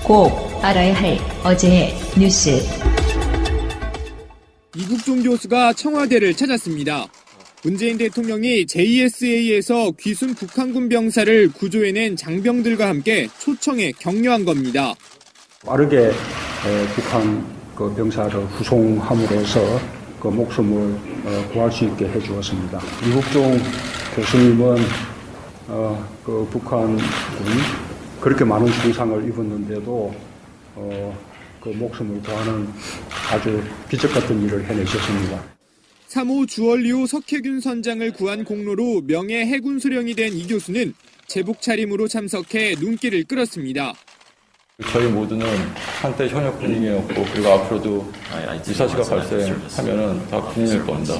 꼭 알아야 할 어제의 뉴스. 이국종 교수가 청와대를 찾았습니다. 문재인 대통령이 JSA에서 귀순 북한군 병사를 구조해낸 장병들과 함께 초청해 격려한 겁니다. 빠르게 북한 병사를 후송함으로써 목숨을 구할 수 있게 해주었습니다. 이국종 교수님은 북한군 그렇게 많은 중상을 입었는데도 목숨을 구하는 아주 기적 같은 일을 해내셨습니다. 3호 주얼리호 석혜균 선장을 구한 공로로 명예 해군 수령이 된 이 교수는 제복 차림으로 참석해 눈길을 끌었습니다. 저희 모두는 한때 현역 군인이었고 그리고 앞으로도 이 사시가 발생하면 다 군인일 겁니다.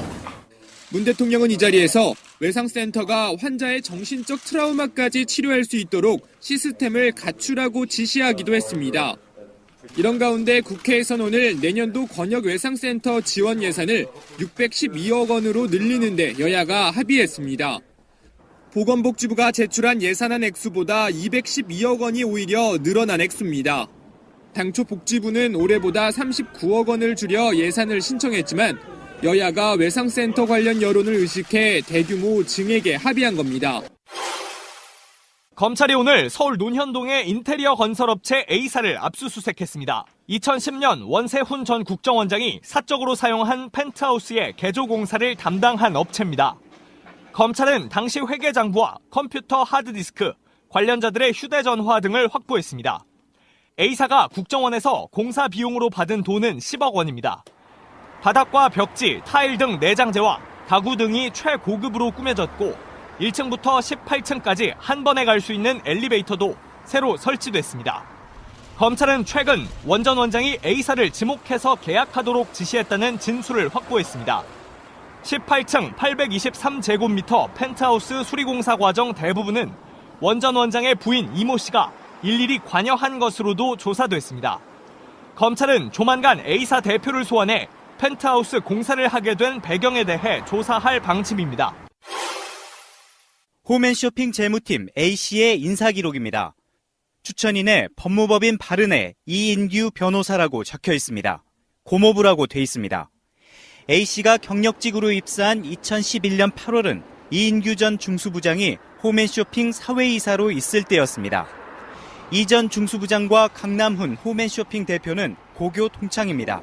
문 대통령은 이 자리에서 외상센터가 환자의 정신적 트라우마까지 치료할 수 있도록 시스템을 갖추라고 지시하기도 했습니다. 이런 가운데 국회에서는 오늘 내년도 권역외상센터 지원 예산을 612억 원으로 늘리는 데 여야가 합의했습니다. 보건복지부가 제출한 예산안 액수보다 212억 원이 오히려 늘어난 액수입니다. 당초 복지부는 올해보다 39억 원을 줄여 예산을 신청했지만 여야가 외상센터 관련 여론을 의식해 대규모 증액에 합의한 겁니다. 검찰이 오늘 서울 논현동의 인테리어 건설업체 A사를 압수수색했습니다. 2010년 원세훈 전 국정원장이 사적으로 사용한 펜트하우스의 개조 공사를 담당한 업체입니다. 검찰은 당시 회계장부와 컴퓨터 하드디스크, 관련자들의 휴대전화 등을 확보했습니다. A사가 국정원에서 공사 비용으로 받은 돈은 10억 원입니다. 바닥과 벽지, 타일 등 내장재와 가구 등이 최고급으로 꾸며졌고 1층부터 18층까지 한 번에 갈 수 있는 엘리베이터도 새로 설치됐습니다. 검찰은 최근 원 전 원장이 A사를 지목해서 계약하도록 지시했다는 진술을 확보했습니다. 18층 823제곱미터 펜트하우스 수리공사 과정 대부분은 원 전 원장의 부인 이모 씨가 일일이 관여한 것으로도 조사됐습니다. 검찰은 조만간 A사 대표를 소환해 펜트하우스 공사를 하게 된 배경에 대해 조사할 방침입니다. 홈앤쇼핑 재무팀 A씨의 인사기록입니다. 추천인에 법무법인 바른의 이인규 변호사라고 적혀 있습니다. 고모부라고 돼 있습니다. A씨가 경력직으로 입사한 2011년 8월은 이인규 전 중수부장이 홈앤쇼핑 사회이사로 있을 때였습니다. 이 전 중수부장과 강남훈 홈앤쇼핑 대표는 고교 동창입니다.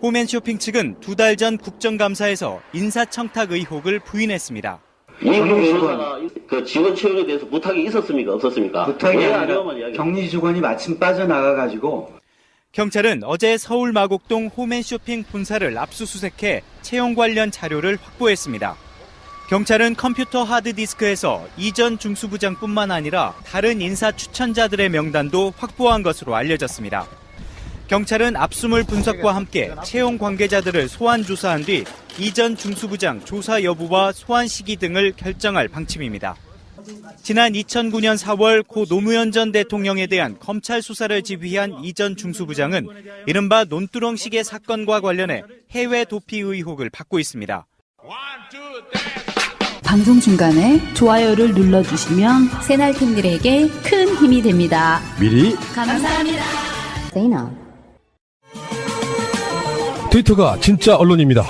홈앤쇼핑 측은 2달 전 국정감사에서 인사청탁 의혹을 부인했습니다. 이인규 변호사가 그 직원 채용에 대해서 부탁이 있었습니까? 없었습니까? 부탁이 아니라 격리 직원이 마침 빠져나가가지고. 경찰은 어제 서울 마곡동 홈앤쇼핑 본사를 압수수색해 채용 관련 자료를 확보했습니다. 경찰은 컴퓨터 하드디스크에서 이 전 중수부장뿐만 아니라 다른 인사 추천자들의 명단도 확보한 것으로 알려졌습니다. 경찰은 압수물 분석과 함께 채용 관계자들을 소환 조사한 뒤 이 전 중수부장 조사 여부와 소환 시기 등을 결정할 방침입니다. 지난 2009년 4월 고 노무현 전 대통령에 대한 검찰 수사를 지휘한 이 전 중수부장은 이른바 논두렁시계 사건과 관련해 해외 도피 의혹을 받고 있습니다. 방송 중간에 좋아요를 눌러주시면 새날팀들에게 큰 힘이 됩니다. 미리 감사합니다. 트위터가 진짜 언론입니다.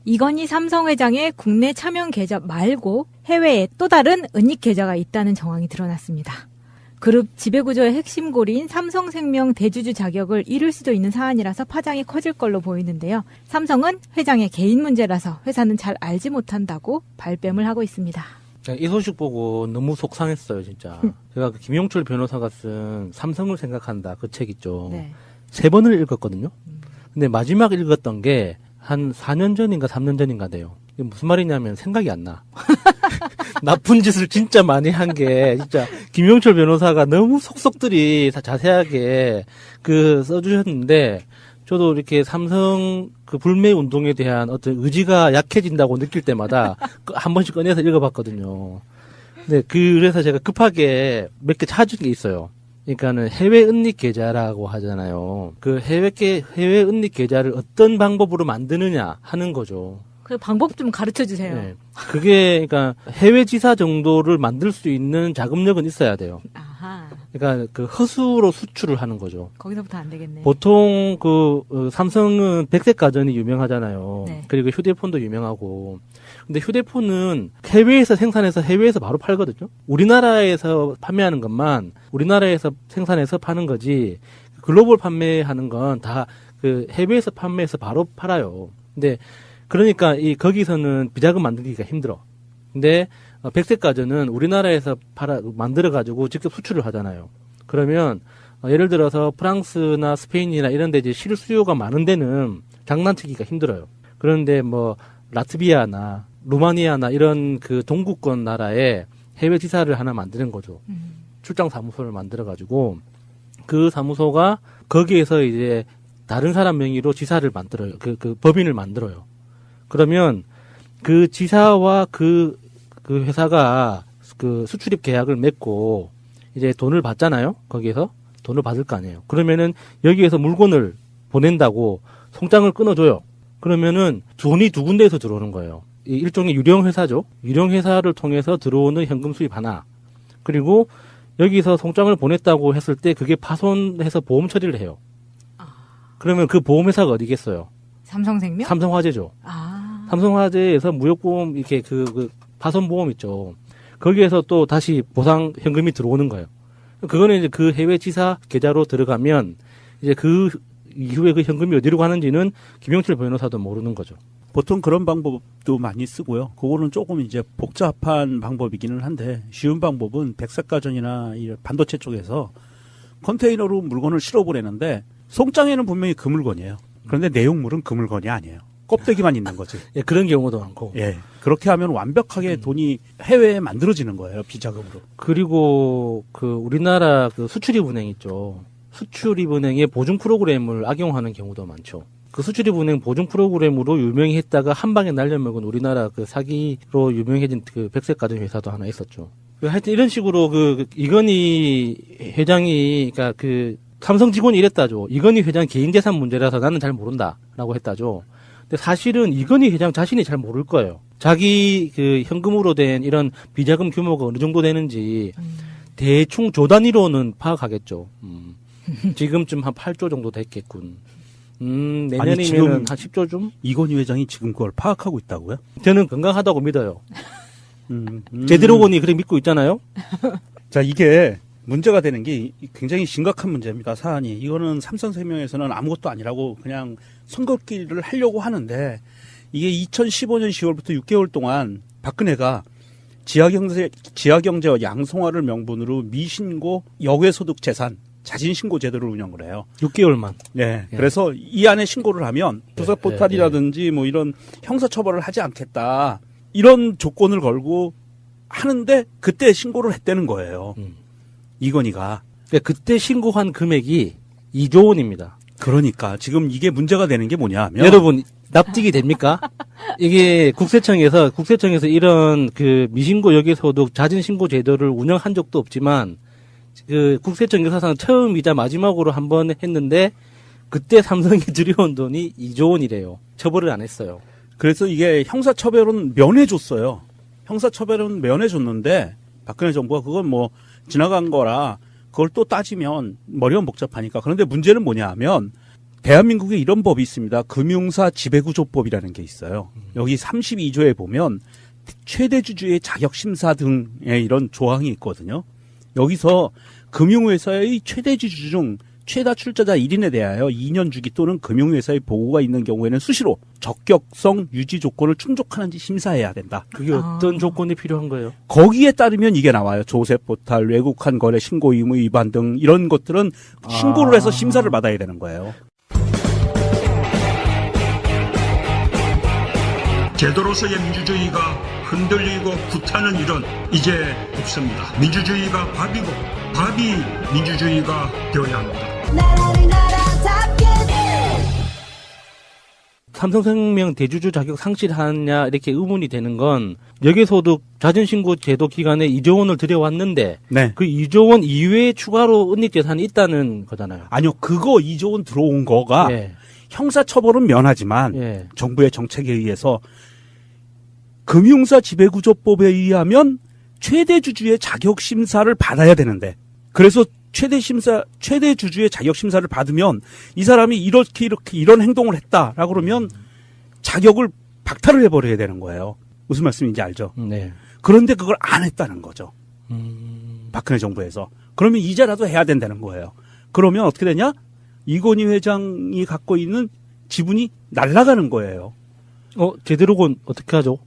이건희 삼성회장의 국내 차명 계좌 말고 해외에 또 다른 은닉 계좌가 있다는 정황이 드러났습니다. 그룹 지배구조의 핵심 고리인 삼성생명 대주주 자격을 잃을 수도 있는 사안이라서 파장이 커질 걸로 보이는데요. 삼성은 회장의 개인 문제라서 회사는 잘 알지 못한다고 발뺌을 하고 있습니다. 이 소식 보고 너무 속상했어요, 진짜. 제가 김용철 변호사가 쓴 삼성을 생각한다 그 책 있죠. 네. 3번을 읽었거든요. 근데 마지막 읽었던 게 한 4년 전인가 3년 전인가 돼요. 이게 무슨 말이냐면 생각이 안 나. 나쁜 짓을 진짜 많이 한 게 진짜 김용철 변호사가 너무 속속들이 다 자세하게 써주셨는데 저도 이렇게 삼성 불매 운동에 대한 어떤 의지가 약해진다고 느낄 때마다 한 번씩 꺼내서 읽어봤거든요. 네, 그래서 제가 급하게 몇 개 찾은 게 있어요. 그러니까는 해외 은닉 계좌라고 하잖아요. 그 해외 은닉 계좌를 어떤 방법으로 만드느냐 하는 거죠. 그 방법 좀 가르쳐 주세요. 네. 그게 그러니까 해외 지사 정도를 만들 수 있는 자금력은 있어야 돼요. 아하. 그러니까 그 허수로 수출을 하는 거죠. 거기서부터 안 되겠네. 보통 삼성은 백색 가전이 유명하잖아요. 네. 그리고 휴대폰도 유명하고. 근데 휴대폰은 해외에서 생산해서 해외에서 바로 팔거든요. 우리나라에서 판매하는 것만 우리나라에서 생산해서 파는 거지. 글로벌 판매하는 건 다 그 해외에서 판매해서 바로 팔아요. 근데 그러니까 거기서는 비자금 만들기가 힘들어. 근데 백색 가전은 우리나라에서 만들어 가지고 직접 수출을 하잖아요. 그러면 예를 들어서 프랑스나 스페인이나 이런 데 이제 실수요가 많은 데는 장난치기가 힘들어요. 그런데 뭐 라트비아나 루마니아나 이런 그 동구권 나라에 해외 지사를 하나 만드는 거죠. 출장 사무소를 만들어 가지고 그 사무소가 거기에서 이제 다른 사람 명의로 지사를 만들어요. 그 법인을 만들어요. 그러면 그 지사와 그 회사가 그 수출입 계약을 맺고 이제 돈을 받잖아요. 거기에서 돈을 받을 거 아니에요. 그러면은 여기에서 물건을 보낸다고 송장을 끊어줘요. 그러면은 돈이 두 군데에서 들어오는 거예요. 일종의 유령 회사죠. 유령 회사를 통해서 들어오는 현금 수입 하나. 그리고 여기서 송장을 보냈다고 했을 때 그게 파손해서 보험 처리를 해요. 그러면 그 보험회사가 어디겠어요? 삼성생명? 삼성화재죠. 아. 삼성화재에서 무역보험 이렇게 그 파손보험 있죠. 거기에서 또 다시 보상 현금이 들어오는 거예요. 그거는 이제 그 해외 지사 계좌로 들어가면 이제 그 이후에 그 현금이 어디로 가는지는 김영철 변호사도 모르는 거죠. 보통 그런 방법도 많이 쓰고요. 그거는 조금 이제 복잡한 방법이기는 한데 쉬운 방법은 백색가전이나 이 반도체 쪽에서 컨테이너로 물건을 실어보내는데 송장에는 분명히 그 물건이에요. 그런데 내용물은 그 물건이 아니에요. 껍데기만 있는 거지. 예, 그런 경우도 많고. 예. 그렇게 하면 완벽하게 돈이 해외에 만들어지는 거예요. 비자금으로. 그리고 그 우리나라 그 수출입은행 있죠. 수출입은행의 보증 프로그램을 악용하는 경우도 많죠. 그 수출입은행 보증 프로그램으로 유명했다가 한 방에 날려먹은 우리나라 그 사기로 유명해진 그 백색가전 회사도 하나 있었죠. 하여튼 이런 식으로 그 이건희 회장이 그러니까 그 삼성 직원이 이랬다죠. 이건희 회장 개인 재산 문제라서 나는 잘 모른다라고 했다죠. 근데 사실은 이건희 회장 자신이 잘 모를 거예요. 자기 그 현금으로 된 이런 비자금 규모가 어느 정도 되는지 대충 조 단위로는 파악하겠죠. 지금쯤 한 8조 정도 됐겠군. 내년이면 한 10조쯤? 이건희 회장이 지금 그걸 파악하고 있다고요? 저는 건강하다고 믿어요. 제대로 보니 그래 믿고 있잖아요. 자, 이게 문제가 되는 게 굉장히 심각한 문제입니다. 사안이. 이거는 삼성생명에서는 아무것도 아니라고 그냥 선긋기를 하려고 하는데 이게 2015년 10월부터 6개월 동안 박근혜가 지하경제와 양성화를 명분으로 미신고 역외소득 재산 자진신고 제도를 운영을 해요. 6개월만. 네. 그래서 이 안에 신고를 하면 조사포탈이라든지 뭐 이런 형사처벌을 하지 않겠다. 이런 조건을 걸고 하는데 그때 신고를 했다는 거예요. 이건희가. 그때 신고한 금액이 2조 원입니다. 그러니까 지금 이게 문제가 되는 게 뭐냐 하면 여러분 납득이 됩니까? 이게 국세청에서 이런 그 미신고 역외소득 자진신고 제도를 운영한 적도 없지만 그 국세청 역사상 처음이자 마지막으로 한 번 했는데 그때 삼성이 들여온 돈이 2조 원이래요. 처벌을 안 했어요. 그래서 이게 형사처벌은 면해줬어요. 형사처벌은 면해줬는데 박근혜 정부가 그건 뭐 지나간 거라 그걸 또 따지면 머리가 복잡하니까. 그런데 문제는 뭐냐 하면 대한민국에 이런 법이 있습니다. 금융사 지배구조법이라는 게 있어요. 여기 32조에 보면 최대 주주의 자격심사 등의 이런 조항이 있거든요. 여기서 금융회사의 최대 주주 중 최다 출자자 1인에 대하여 2년 주기 또는 금융회사의 보고가 있는 경우에는 수시로 적격성 유지 조건을 충족하는지 심사해야 된다. 그게 어떤 조건이 필요한 거예요? 거기에 따르면 이게 나와요. 조세포탈, 외국한 거래 신고 의무 위반 등 이런 것들은 신고를 해서 심사를 받아야 되는 거예요. 제도로서의 민주주의가 흔들리고 구타는 일은 이제 없습니다. 민주주의가 밥이고 밥이 민주주의가 되어야 합니다. 삼성생명 대주주 자격 상실하냐 이렇게 의문이 되는 건 역외소득 자진신고 제도 기간에 2조 원을 들여왔는데 네. 그 2조 원 이외에 추가로 은닉재산이 있다는 거잖아요. 아니요. 그거 2조 원 들어온 거가 형사처벌은 면하지만 정부의 정책에 의해서 금융사 지배구조법에 의하면 최대 주주의 자격 심사를 받아야 되는데, 그래서 최대 주주의 자격 심사를 받으면 이 사람이 이렇게 이런 행동을 했다라고 그러면 자격을 박탈을 해버려야 되는 거예요. 무슨 말씀인지 알죠? 네. 그런데 그걸 안 했다는 거죠. 박근혜 정부에서. 그러면 이자라도 해야 된다는 거예요. 그러면 어떻게 되냐? 이건희 회장이 갖고 있는 지분이 날아가는 거예요. 제대로건 어떻게 하죠?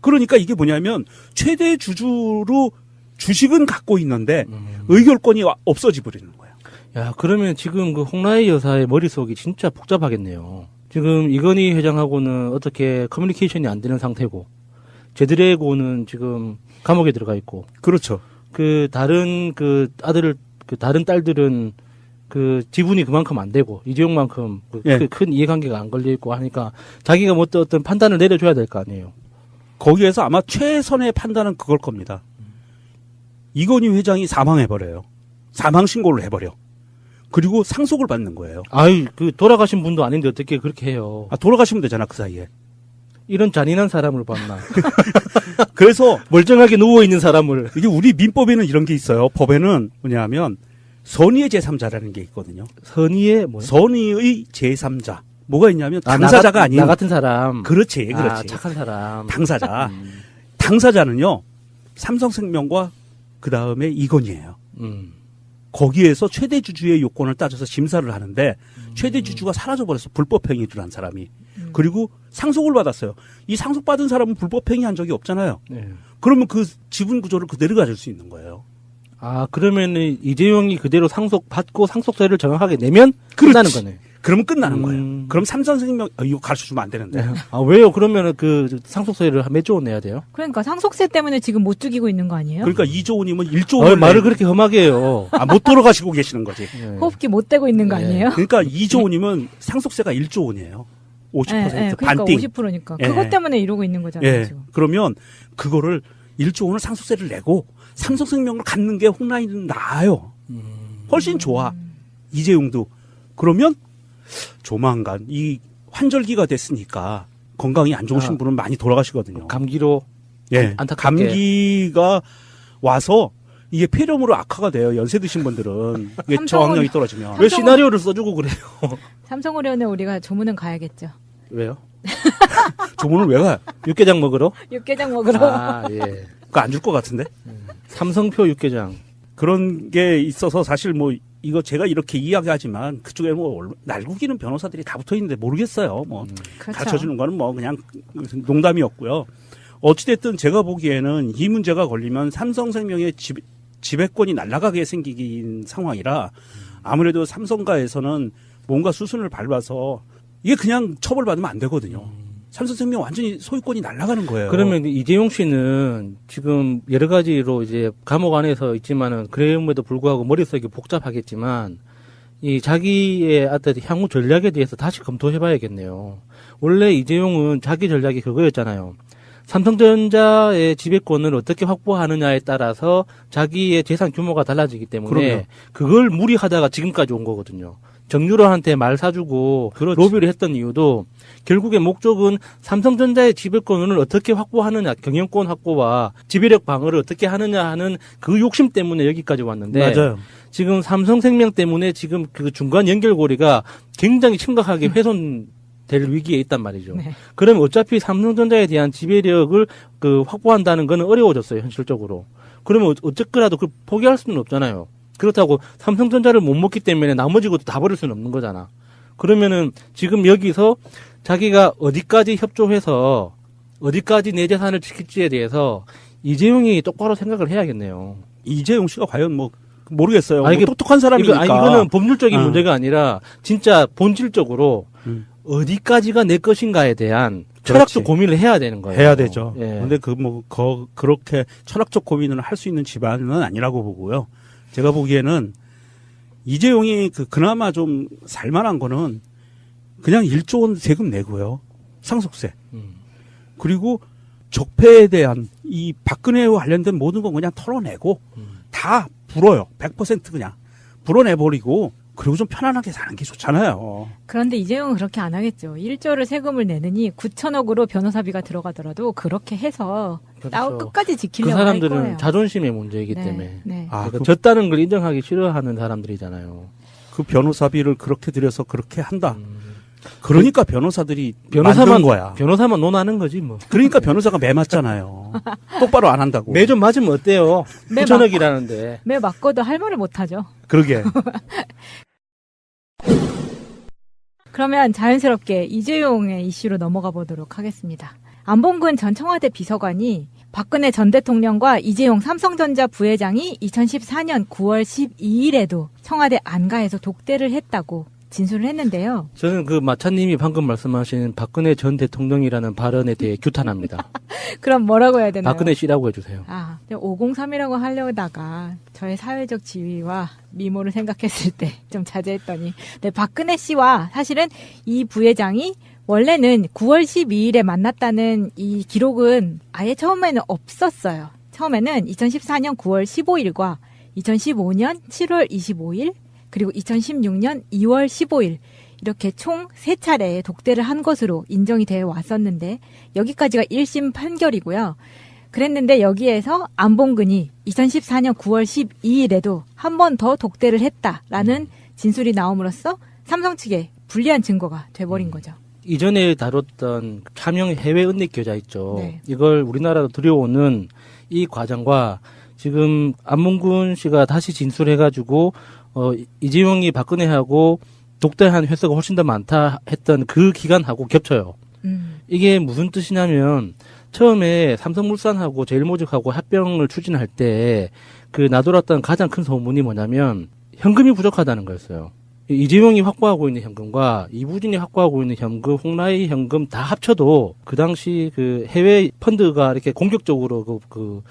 그러니까 이게 뭐냐면 최대 주주로 주식은 갖고 있는데 의결권이 없어져 버리는 거예요. 야, 그러면 지금 그 홍라희 여사의 머릿속이 진짜 복잡하겠네요. 지금 이건희 회장하고는 어떻게 커뮤니케이션이 안 되는 상태고, 제드래곤은 지금 감옥에 들어가 있고. 그렇죠. 다른 다른 딸들은 지분이 그만큼 안 되고, 이재용만큼 큰 이해관계가 안 걸려 있고 하니까 자기가 뭐 어떤 판단을 내려줘야 될 거 아니에요. 거기에서 아마 최선의 판단은 그걸 겁니다. 이건희 회장이 사망해버려요. 사망 신고를 해버려. 그리고 상속을 받는 거예요. 돌아가신 분도 아닌데 어떻게 그렇게 해요? 돌아가시면 되잖아, 그 사이에. 이런 잔인한 사람을 봤나? 그래서 멀쩡하게 누워있는 사람을. 이게 우리 민법에는 이런 게 있어요. 법에는 뭐냐면 선의의 제3자라는 게 있거든요. 선의의 뭐요? 선의의 제3자. 뭐가 있냐면 당사자가 아닌 나 같은 사람. 그렇지. 착한 사람. 당사자. 당사자는요. 삼성생명과 그 다음에 이건희예요. 거기에서 최대 주주의 요건을 따져서 심사를 하는데 최대 주주가 사라져버렸어. 불법행위를 한 사람이. 그리고 상속을 받았어요. 이 상속받은 사람은 불법행위 한 적이 없잖아요. 네. 그러면 그 지분 구조를 그대로 가질 수 있는 거예요. 그러면은 이재용이 그대로 상속받고 상속세를 정확하게 내면 끝나는 거네. 그러면 끝나는 거예요. 그럼 삼성생명 이거 가르쳐주면 안 되는데. 왜요? 그러면은 상속세를 몇 조 원 내야 돼요? 그러니까 상속세 때문에 지금 못 죽이고 있는 거 아니에요? 그러니까 2조 원이면 1조 원. 말을 그렇게 험하게 해요. 못 돌아가시고 계시는 거지. 호흡기 못 대고 있는 거 아니에요? 그러니까 2조 원이면 상속세가 1조 원이에요. 50% 그러니까 반띵. 50%니까. 그것 때문에 이러고 있는 거잖아요. 지금. 그러면 그거를 1조 원을 상속세를 내고 삼성생명을 갖는 게 홍라이는 나아요. 훨씬 좋아. 이재용도. 그러면 조만간 이 환절기가 됐으니까 건강이 안 좋으신 분은 많이 돌아가시거든요. 감기로. 안타깝게. 감기가 와서 이게 폐렴으로 악화가 돼요. 연세 드신 분들은. 이게 저항력이 떨어지면. 왜 시나리오를 써주고 그래요? 삼성의료원에 우리가 조문은 가야겠죠. 왜요? 조문을 왜 가요? 육개장 먹으러? 육개장 먹으러. 그거 안 줄 것 같은데? 삼성표 육개장. 그런 게 있어서 사실 뭐 이거 제가 이렇게 이야기하지만 그쪽에 뭐 날구기는 변호사들이 다 붙어 있는데 모르겠어요. 뭐 그렇죠. 가르쳐 주는 거는 뭐 그냥 농담이었고요. 어찌됐든 제가 보기에는 이 문제가 걸리면 삼성생명의 지배권이 날아가게 생긴 상황이라 아무래도 삼성가에서는 뭔가 수순을 밟아서 이게 그냥 처벌받으면 안 되거든요. 삼성생명 완전히 소유권이 날아가는 거예요. 그러면 이재용 씨는 지금 여러 가지로 이제 감옥 안에서 있지만은 그럼에도 불구하고 머릿속이 복잡하겠지만 이 자기의 어떤 향후 전략에 대해서 다시 검토해봐야겠네요. 원래 이재용은 자기 전략이 그거였잖아요. 삼성전자의 지배권을 어떻게 확보하느냐에 따라서 자기의 재산 규모가 달라지기 때문에 그럼요. 그걸 무리하다가 지금까지 온 거거든요. 정유라한테 말 사주고 로비를 했던 이유도 결국의 목적은 삼성전자의 지배권을 어떻게 확보하느냐, 경영권 확보와 지배력 방어를 어떻게 하느냐 하는 그 욕심 때문에 여기까지 왔는데 맞아요. 지금 삼성생명 때문에 지금 그 중간 연결고리가 굉장히 심각하게 훼손될 위기에 있단 말이죠. 네. 그러면 어차피 삼성전자에 대한 지배력을 확보한다는 건 어려워졌어요, 현실적으로. 그러면 어쨌거라도 그걸 포기할 수는 없잖아요. 그렇다고 삼성전자를 못 먹기 때문에 나머지 것도 다 버릴 수는 없는 거잖아. 그러면은 지금 여기서 자기가 어디까지 협조해서 어디까지 내 재산을 지킬지에 대해서 이재용이 똑바로 생각을 해야겠네요. 이재용 씨가 과연 뭐 모르겠어요. 이게 똑똑한 사람이니까. 이거는 법률적인 문제가 아니라 진짜 본질적으로 어디까지가 내 것인가에 대한 철학적 고민을 해야 되는 거예요. 해야 되죠. 예. 근데 그렇게 철학적 고민을 할 수 있는 집안은 아니라고 보고요. 제가 보기에는 이재용이 그나마 좀 살만한 거는 그냥 1조 원 세금 내고요. 상속세. 그리고 적폐에 대한 이 박근혜와 관련된 모든 건 그냥 털어내고 다 불어요. 100% 그냥 불어내버리고 그리고 좀 편안하게 사는 게 좋잖아요. 그런데 이재용은 그렇게 안 하겠죠. 1조를 세금을 내느니 9천억으로 변호사비가 들어가더라도 그렇게 해서 그렇죠. 끝까지 그 지키려고 할 사람들은 거예요. 자존심의 문제이기 네, 때문에 네. 그러니까 졌다는 걸 인정하기 싫어하는 사람들이잖아요. 그 변호사비를 그렇게 들여서 그렇게 한다. 그러니까 변호사들이 변호사만 만든 거야. 변호사만 논하는 거지 뭐. 그러니까 변호사가 매 맞잖아요. 똑바로 안 한다고. 매 좀 맞으면 어때요? 매 9천억이라는데. 매 맞고도 할 말을 못 하죠. 그러게. 그러면 자연스럽게 이재용의 이슈로 넘어가 보도록 하겠습니다. 안봉근 전 청와대 비서관이 박근혜 전 대통령과 이재용 삼성전자 부회장이 2014년 9월 12일에도 청와대 안가에서 독대를 했다고 진술을 했는데요. 저는 그 마차님이 방금 말씀하신 박근혜 전 대통령이라는 발언에 대해 규탄합니다. 그럼 뭐라고 해야 되나요? 박근혜 씨라고 해주세요. 503이라고 하려다가 저의 사회적 지위와 미모를 생각했을 때 좀 자제했더니 네, 박근혜 씨와 사실은 이 부회장이 원래는 9월 12일에 만났다는 이 기록은 아예 처음에는 없었어요. 처음에는 2014년 9월 15일과 2015년 7월 25일 그리고 2016년 2월 15일 이렇게 총 3차례 독대를 한 것으로 인정이 되어 왔었는데 여기까지가 1심 판결이고요. 그랬는데 여기에서 안봉근이 2014년 9월 12일에도 한 번 더 독대를 했다라는 진술이 나옴으로써 삼성 측에 불리한 증거가 돼버린 거죠. 이전에 다뤘던 차명 해외 은닉 계좌 있죠. 네. 이걸 우리나라로 들여오는 이 과정과 지금 안봉근 씨가 다시 진술해가지고 이재용이 박근혜하고 독대한 횟수가 훨씬 더 많다 했던 그 기간하고 겹쳐요. 이게 무슨 뜻이냐면 처음에 삼성물산하고 제일모직하고 합병을 추진할 때 그 나돌았던 가장 큰 소문이 뭐냐면 현금이 부족하다는 거였어요. 이재용이 확보하고 있는 현금과 이부진이 확보하고 있는 현금, 홍라이 현금 다 합쳐도 그 당시 그 해외 펀드가 이렇게 공격적으로 그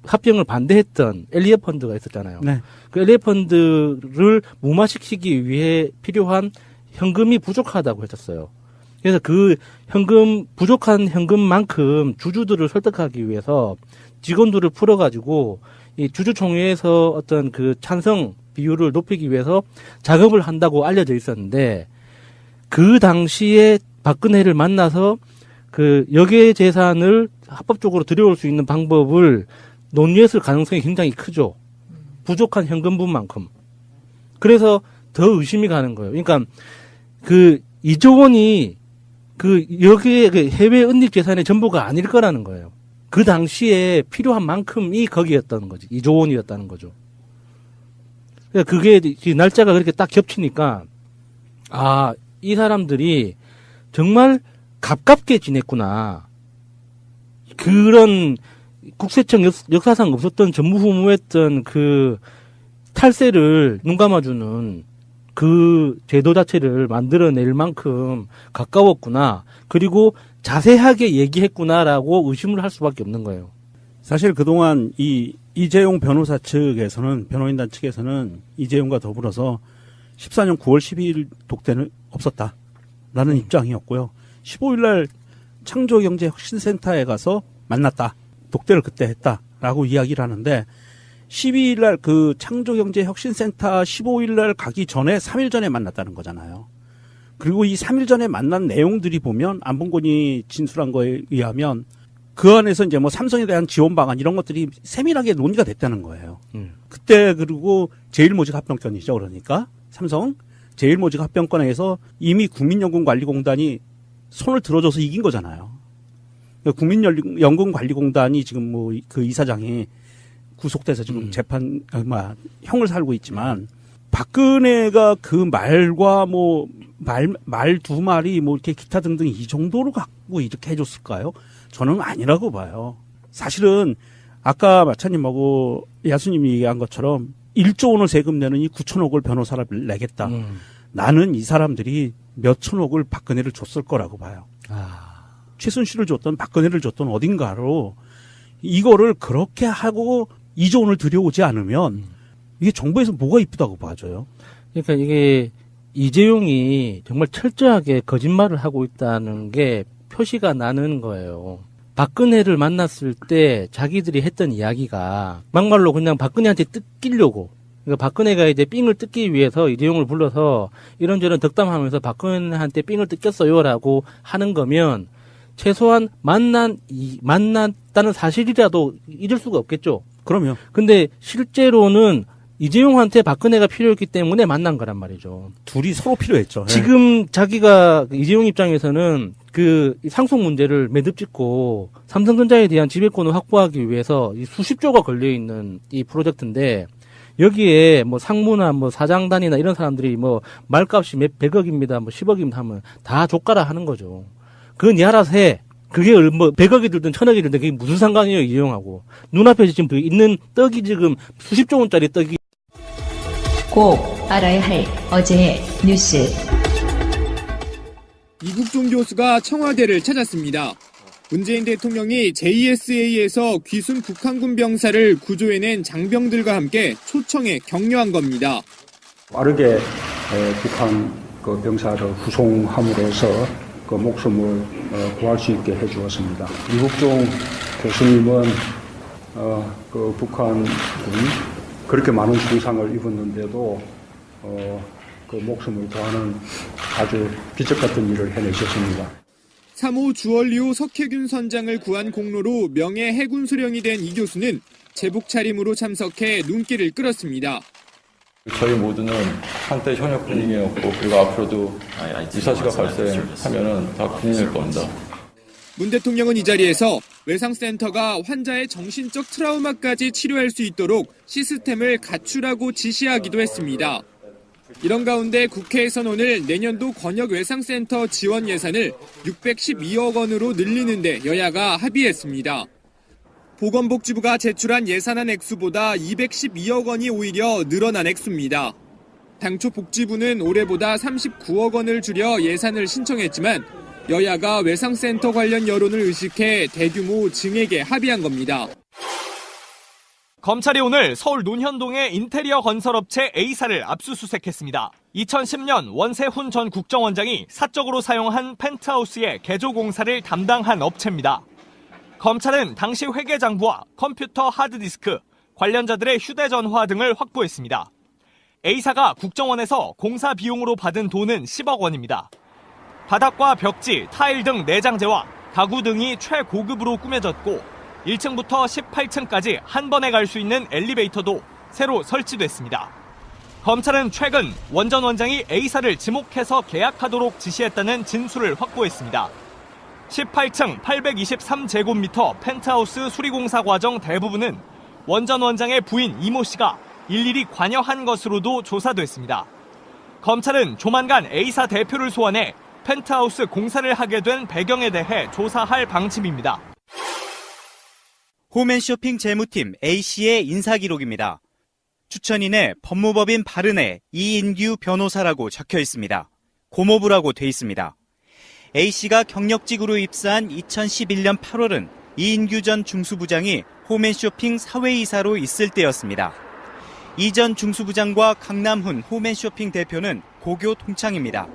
합병을 반대했던 엘리엇 펀드가 있었잖아요. 네. 그 엘리엇 펀드를 무마시키기 위해 필요한 현금이 부족하다고 했었어요. 그래서 그 부족한 현금만큼 주주들을 설득하기 위해서 직원들을 풀어가지고 이 주주총회에서 어떤 그 찬성 비율을 높이기 위해서 작업을 한다고 알려져 있었는데 그 당시에 박근혜를 만나서 그 역외 재산을 합법적으로 들여올 수 있는 방법을 논의했을 가능성이 굉장히 크죠. 부족한 현금분만큼. 그래서 더 의심이 가는 거예요. 그러니까 그 2조 원이 그 여기에 그 해외 은닉 재산의 전부가 아닐 거라는 거예요. 그 당시에 필요한 만큼이 거기였다는 거지. 2조 원이었다는 거죠. 그러니까 그게 날짜가 그렇게 딱 겹치니까 이 사람들이 정말 가깝게 지냈구나. 그런 국세청 역사상 없었던 전무후무했던 그 탈세를 눈 감아주는 그 제도 자체를 만들어낼 만큼 가까웠구나. 그리고 자세하게 얘기했구나라고 의심을 할 수밖에 없는 거예요. 사실 그동안 이재용 변호사 측에서는, 변호인단 측에서는 이재용과 더불어서 14년 9월 12일 독대는 없었다라는 입장이었고요. 15일 날 창조경제혁신센터에 가서 만났다. 독대를 그때 했다라고 이야기를 하는데 12일 날 그 창조경제혁신센터 15일 날 가기 전에 3일 전에 만났다는 거잖아요. 그리고 이 3일 전에 만난 내용들이 보면 안봉근이 진술한 거에 의하면 그 안에서 이제 뭐 삼성에 대한 지원 방안 이런 것들이 세밀하게 논의가 됐다는 거예요. 그때 그리고 제일모직 합병권이죠. 그러니까 삼성 제일모직 합병권에서 이미 국민연금관리공단이 손을 들어줘서 이긴 거잖아요. 국민연금관리공단이 지금 뭐 그 이사장이 구속돼서 지금 형을 살고 있지만 박근혜가 그 말과 말 두 마리 이렇게 기타 등등 이 정도로 갖고 이렇게 해줬을까요? 저는 아니라고 봐요. 사실은 아까 마차님하고 야수님이 얘기한 것처럼 1조 원을 세금 내는 이 9천억을 변호사를 내겠다. 나는 이 사람들이 몇 천억을 박근혜를 줬을 거라고 봐요. 최순실을 줬던 박근혜를 줬던 어딘가로 이거를 그렇게 하고 2조 원을 들여오지 않으면 이게 정부에서 뭐가 이쁘다고 봐줘요. 그러니까 이게 이재용이 정말 철저하게 거짓말을 하고 있다는 게 표시가 나는 거예요. 박근혜를 만났을 때 자기들이 했던 이야기가 막말로 그냥 박근혜한테 뜯기려고 그러니까 박근혜가 이제 삥을 뜯기 위해서 이재용을 불러서 이런저런 덕담하면서 박근혜한테 삥을 뜯겼어요라고 하는 거면 최소한 만났다는 사실이라도 잊을 수가 없겠죠. 그럼요. 근데 실제로는 이재용한테 박근혜가 필요했기 때문에 만난 거란 말이죠. 둘이 서로 필요했죠. 지금 자기가 이재용 입장에서는 그 상속 문제를 매듭짓고 삼성전자에 대한 지배권을 확보하기 위해서 이 수십조가 걸려 있는 이 프로젝트인데 여기에 뭐 상무나 뭐 사장단이나 이런 사람들이 뭐 말값이 몇 백억입니다, 뭐 10억입니다 하면 다 족가라 하는 거죠. 그건 니 알아서 해. 그게 뭐 100억이 들든 1000억이 들든 그게 무슨 상관이에요, 이재용하고. 눈앞에 지금 있는 떡이 지금 수십조 원짜리 떡이. 꼭 알아야 할 어제의 뉴스. 이국종 교수가 청와대를 찾았습니다. 문재인 대통령이 JSA에서 귀순 북한군 병사를 구조해낸 장병들과 함께 초청해 격려한 겁니다. 빠르게 북한 그 병사를 후송함으로써 그 목숨을 구할 수 있게 해주었습니다. 이국종 교수님은 그 북한군이 그렇게 많은 손상을 입었는데도 그 목숨을 구하는 아주 기적 같은 일을 해내셨습니다. 3호 주얼리호 석혜균 선장을 구한 공로로 명예 해군 수령이 된 이 교수는 제복 차림으로 참석해 눈길을 끌었습니다. 저희 모두는 한때 현역군인이었고 그리고 앞으로도 유사시가 발생하면은 다 군인일 겁니다. 문 대통령은 이 자리에서 외상센터가 환자의 정신적 트라우마까지 치료할 수 있도록 시스템을 갖추라고 지시하기도 했습니다. 이런 가운데 국회에선 오늘 내년도 권역외상센터 지원 예산을 612억 원으로 늘리는 데 여야가 합의했습니다. 보건복지부가 제출한 예산안 액수보다 212억 원이 오히려 늘어난 액수입니다. 당초 복지부는 올해보다 39억 원을 줄여 예산을 신청했지만 여야가 외상센터 관련 여론을 의식해 대규모 증액에 합의한 겁니다. 검찰이 오늘 서울 논현동의 인테리어 건설업체 A사를 압수수색했습니다. 2010년 원세훈 전 국정원장이 사적으로 사용한 펜트하우스의 개조 공사를 담당한 업체입니다. 검찰은 당시 회계장부와 컴퓨터 하드디스크, 관련자들의 휴대전화 등을 확보했습니다. A사가 국정원에서 공사 비용으로 받은 돈은 10억 원입니다. 바닥과 벽지, 타일 등 내장재와 가구 등이 최고급으로 꾸며졌고 1층부터 18층까지 한 번에 갈 수 있는 엘리베이터도 새로 설치됐습니다. 검찰은 최근 원 전 원장이 A사를 지목해서 계약하도록 지시했다는 진술을 확보했습니다. 18층 823제곱미터 펜트하우스 수리공사 과정 대부분은 원 전 원장의 부인 이모 씨가 일일이 관여한 것으로도 조사됐습니다. 검찰은 조만간 A사 대표를 소환해 펜트하우스 공사를 하게 된 배경에 대해 조사할 방침입니다. 홈앤쇼핑 재무팀 A씨의 인사기록입니다. 추천인에 법무법인 바른의 이인규 변호사라고 적혀 있습니다. 고모부라고 돼 있습니다. A씨가 경력직으로 입사한 2011년 8월은 이인규 전 중수부장이 홈앤쇼핑 사회이사로 있을 때였습니다. 이 전 중수부장과 강남훈 홈앤쇼핑 대표는 고교 동창입니다.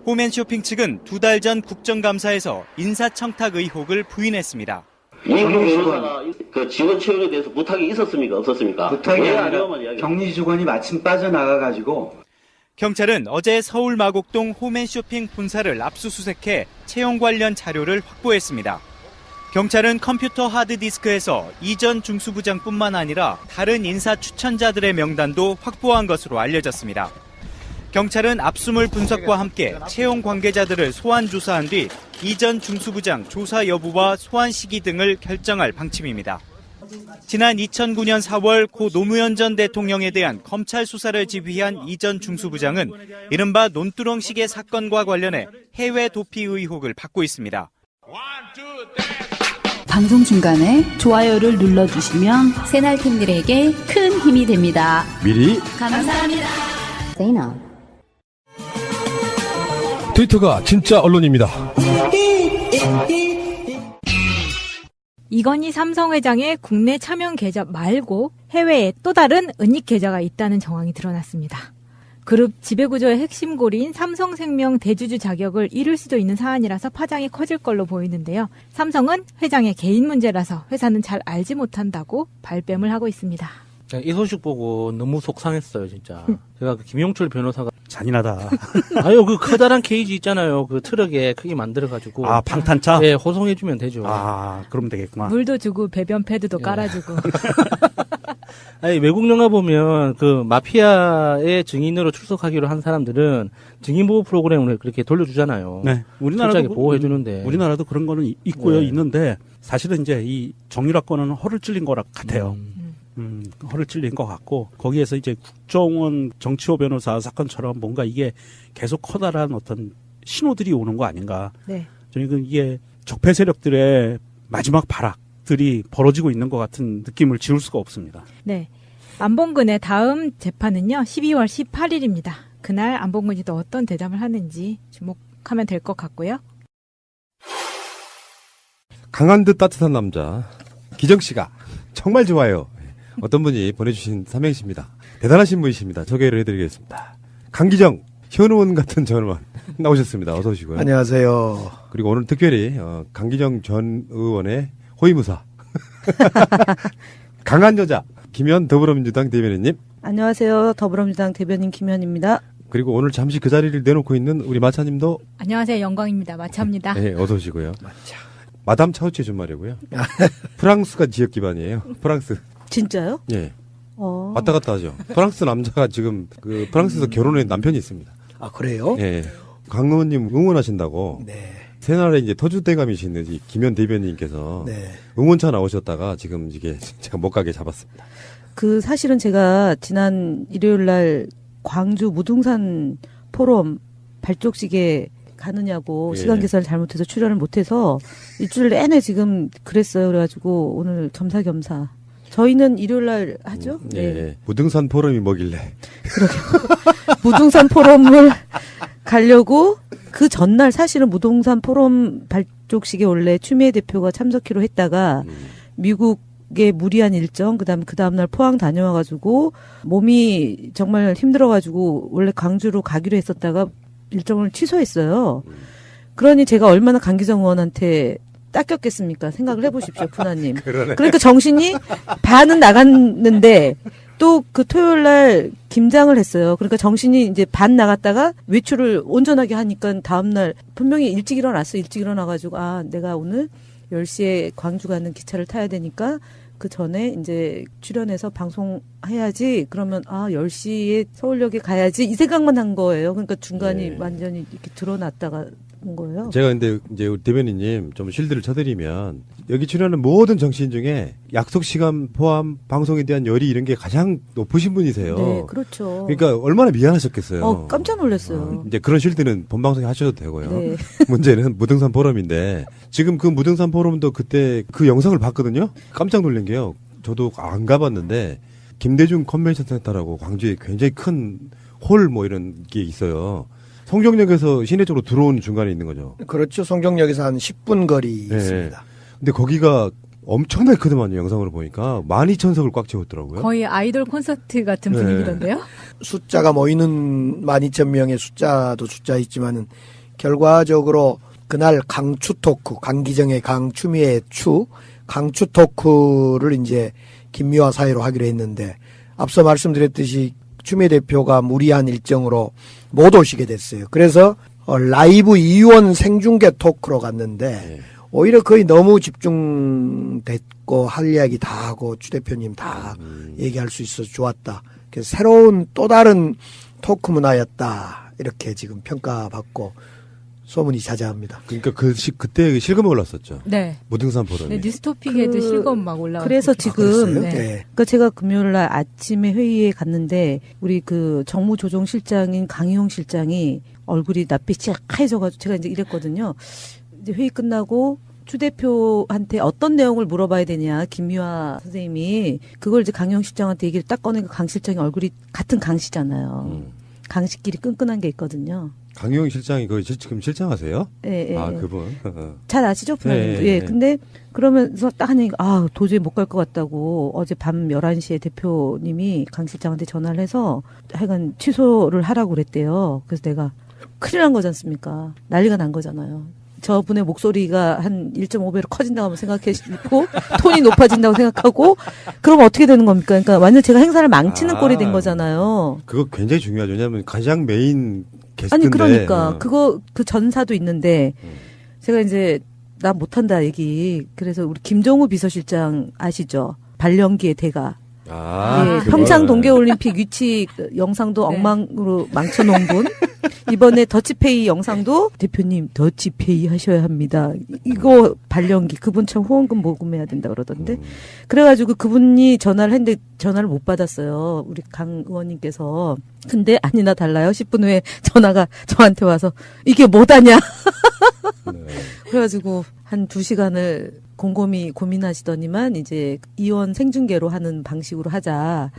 홈앤쇼핑 측은 2달 전 국정감사에서 인사청탁 의혹을 부인했습니다. 이인규 변호사가 그 직원 채용에 대해서 부탁이 있었습니까? 없었습니까? 부탁이 아니라 격리 직원이 마침 빠져나가가지고. 경찰은 어제 서울 마곡동 홈앤쇼핑 본사를 압수수색해 채용 관련 자료를 확보했습니다. 경찰은 컴퓨터 하드디스크에서 이 전 중수부장뿐만 아니라 다른 인사 추천자들의 명단도 확보한 것으로 알려졌습니다. 경찰은 압수물 분석과 함께 채용 관계자들을 소환 조사한 뒤 이 전 중수부장 조사 여부와 소환 시기 등을 결정할 방침입니다. 지난 2009년 4월 고 노무현 전 대통령에 대한 검찰 수사를 지휘한 이 전 중수부장은 이른바 논두렁시계 사건과 관련해 해외 도피 의혹을 받고 있습니다. 방송 중간에 좋아요를 눌러주시면 새날팀들에게 큰 힘이 됩니다. 미리 감사합니다. 트위터가 진짜 언론입니다. 이건희 삼성 회장의 국내 차명 계좌 말고 해외에 또 다른 은닉 계좌가 있다는 정황이 드러났습니다. 그룹 지배구조의 핵심 고리인 삼성생명 대주주 자격을 잃을 수도 있는 사안이라서 파장이 커질 걸로 보이는데요. 삼성은 회장의 개인 문제라서 회사는 잘 알지 못한다고 발뺌을 하고 있습니다. 이 소식 보고 너무 속상했어요, 진짜. 제가 그 김용철 변호사가 잔인하다. 아유, 그 커다란 케이지 있잖아요. 그 트럭에 크게 만들어가지고. 아, 방탄차? 네, 호송해주면 되죠. 아, 그럼 되겠구만. 물도 주고 배변 패드도 깔아주고. 아니, 외국 영화 보면 그 마피아의 증인으로 출석하기로 한 사람들은 증인보호 프로그램을 그렇게 돌려주잖아요. 네. 철저하게 보호해주는데. 우리나라도 그런 거는 있고요. 네. 있는데 사실은 이제 이 정유라 건은 허를 찔린 거라 같아요. 허를 찔린 것 같고 거기에서 이제 국정원 정치호 변호사 사건처럼 뭔가 이게 계속 커다란 어떤 신호들이 오는 거 아닌가. 네. 저는 이게 적폐 세력들의 마지막 발악들이 벌어지고 있는 것 같은 느낌을 지울 수가 없습니다. 네. 안봉근의 다음 재판은요, 12월 18일입니다. 그날 안봉근이 또 어떤 대답을 하는지 주목하면 될 것 같고요. 강한 듯 따뜻한 남자 기정씨가 정말 좋아요. 어떤 분이 보내주신 삼행시입니다. 대단하신 분이십니다. 소개를 해드리겠습니다. 강기정 현 의원 같은 전 의원 나오셨습니다. 어서 오시고요. 안녕하세요. 그리고 오늘 특별히 강기정 전 의원의 호위무사 강한 여자 김현 더불어민주당 대변인님. 안녕하세요. 더불어민주당 대변인 김현입니다. 그리고 오늘 잠시 그 자리를 내놓고 있는 우리 마차님도. 안녕하세요. 영광입니다. 마차입니다. 네, 어서 오시고요. 마담 차우치 준말이고요. 프랑스가 지역 기반이에요. 프랑스. 진짜요? 예. 왔다 갔다 하죠. 프랑스 남자가 지금 그 프랑스에서 결혼한 남편이 있습니다. 아, 그래요? 예. 강 의원님 응원하신다고. 네. 새날에 이제 터줏대감이신 김현 대변인께서 네. 응원차 나오셨다가 지금 이게 제가 못 가게 잡았습니다. 사실은 제가 지난 일요일 날 광주 무등산 포럼 발족식에 가느냐고 예. 시간 계산을 잘못해서 출연을 못해서 일주일 내내 지금 그랬어요. 그래가지고 오늘 겸사겸사. 저희는 일요일 날 하죠? 예. 네. 무등산 포럼이 뭐길래. 무등산 포럼을 가려고 그 전날 사실은 무등산 포럼 발족식에 원래 추미애 대표가 참석키로 했다가 미국의 무리한 일정, 그 다음날 포항 다녀와가지고 몸이 정말 힘들어가지고 원래 광주로 가기로 했었다가 일정을 취소했어요. 그러니 제가 얼마나 강기정 의원한테 닦였겠습니까? 생각을 해보십시오, 푸나님. 그러니까 정신이 반은 나갔는데 또 그 토요일 날 김장을 했어요. 그러니까 정신이 이제 반 나갔다가 외출을 온전하게 하니까 다음날 분명히 일찍 일어났어. 일찍 일어나가지고 내가 오늘 10시에 광주 가는 기차를 타야 되니까 그 전에 이제 출연해서 방송해야지. 그러면 10시에 서울역에 가야지. 이 생각만 한 거예요. 그러니까 중간이 완전히 이렇게 드러났다가 온 거예요. 제가 근데 이제 우리 대변인님 좀 실드를 쳐드리면 여기 출연하는 모든 정치인 중에 약속 시간 포함 방송에 대한 열의 이런 게 가장 높으신 분이세요. 네, 그렇죠. 그러니까 얼마나 미안하셨겠어요. 깜짝 놀랐어요. 이제 그런 실드는 본 방송에 하셔도 되고요. 네. 문제는 무등산 포럼인데 지금 그 무등산 포럼도 그때 그 영상을 봤거든요. 깜짝 놀란 게요. 저도 안 가봤는데 김대중 컨벤션 센터라고 광주에 굉장히 큰 홀 뭐 이런 게 있어요. 송정역에서 시내 쪽으로 들어오는 중간에 있는 거죠. 그렇죠. 송정역에서 한 10분 거리 네. 있습니다. 근데 거기가 엄청나게 크더만요. 영상으로 보니까 12,000석을 꽉 채웠더라고요. 거의 아이돌 콘서트 같은 네. 분위기던데요? 숫자가 모이는 12,000명의 숫자도 숫자 있지만은 결과적으로 그날 강추 토크, 강기정의 강, 추미애의 추, 강추 토크를 이제 김미화 사이로 하기로 했는데 앞서 말씀드렸듯이 추미애 대표가 무리한 일정으로 못 오시게 됐어요. 그래서 라이브 이원 생중계 토크로 갔는데 오히려 거의 너무 집중됐고 할 이야기 다 하고 추 대표님 다 얘기할 수 있어서 좋았다. 그래서 새로운 또 다른 토크 문화였다. 이렇게 지금 평가받고 소문이 자자합니다. 그러니까 그때 실검에 올랐었죠. 네. 무등산 포럼이. 네, 뉴스토픽에도 실검 막 올라왔고. 그래서 지금 네. 그러니까 제가 금요일 날 아침에 회의에 갔는데 우리 그 정무조정실장인 강희용 실장이 얼굴이 낯빛이 하얘져가지고 제가 이제 이랬거든요. 이제 회의 끝나고 추 대표한테 어떤 내용을 물어봐야 되냐 김미화 선생님이 그걸 이제 강희용 실장한테 얘기를 딱 꺼내니까 강 실장이 얼굴이 같은 강 씨잖아요. 강 씨끼리 끈끈한 게 있거든요. 강희용 실장이 거기 지금 실장하세요? 예, 예. 그분. 잘 아시죠, 부장님? 예. 근데 그러면서 딱 하니까 도저히 못 갈 것 같다고 어제 밤 11시에 대표님이 강 실장한테 전화를 해서 하여간 취소를 하라고 그랬대요. 그래서 내가 큰일 난 거지 않습니까? 난리가 난 거잖아요. 저분의 목소리가 한 1.5배로 커진다고 생각했고 톤이 높아진다고 생각하고 그러면 어떻게 되는 겁니까? 그러니까 완전 제가 행사를 망치는 꼴이 된 거잖아요. 그거 굉장히 중요하죠. 왜냐하면 가장 메인 게스트인데. 아니 그러니까 그 전사도 있는데 제가 이제 나 못한다 얘기. 그래서 우리 김정우 비서실장 아시죠? 발령기의 대가. 예, 평창 동계올림픽 위치 영상도 엉망으로 망쳐놓은 분. 이번에 더치페이 영상도 대표님 더치페이 하셔야 합니다. 이거 발령기 그분 참 후원금 모금해야 된다 그러던데. 그래가지고 그분이 전화를 했는데 전화를 못 받았어요. 우리 강 의원님께서. 근데 아니나 달라요. 10분 후에 전화가 저한테 와서 이게 뭐다냐. 그래가지고 한 2시간을 곰곰이 고민하시더니만 이제 이원 생중계로 하는 방식으로 하자.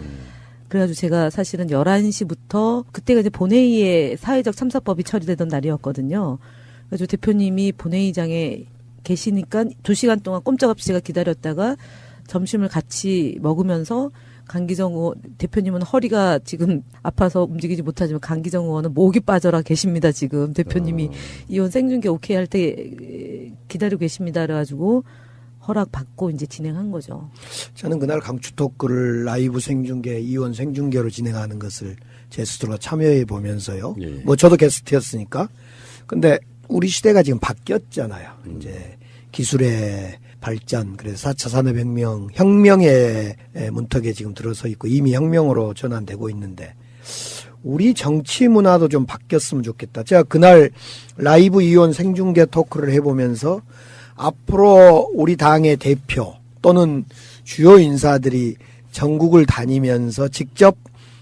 그래가지고 제가 사실은 11시부터 그때가 이제 본회의에 사회적 참사법이 처리되던 날이었거든요. 그래가지고 대표님이 본회의장에 계시니까 2시간 동안 꼼짝없이 제가 기다렸다가 점심을 같이 먹으면서 강기정 의원, 대표님은 허리가 지금 아파서 움직이지 못하지만 강기정 의원은 목이 빠져라 계십니다, 지금. 대표님이 이원 생중계 오케이 할 때 기다리고 계십니다. 그래가지고 허락받고 이제 진행한 거죠. 저는 그날 강추 토크를 라이브 생중계, 이원 생중계로 진행하는 것을 제 스스로 참여해 보면서요. 뭐 저도 게스트였으니까. 근데 우리 시대가 지금 바뀌었잖아요. 이제 기술의 발전, 그래서 4차 산업혁명, 혁명의 문턱에 지금 들어서 있고 이미 혁명으로 전환되고 있는데 우리 정치 문화도 좀 바뀌었으면 좋겠다. 제가 그날 라이브 이원 생중계 토크를 해보면서 앞으로 우리 당의 대표 또는 주요 인사들이 전국을 다니면서 직접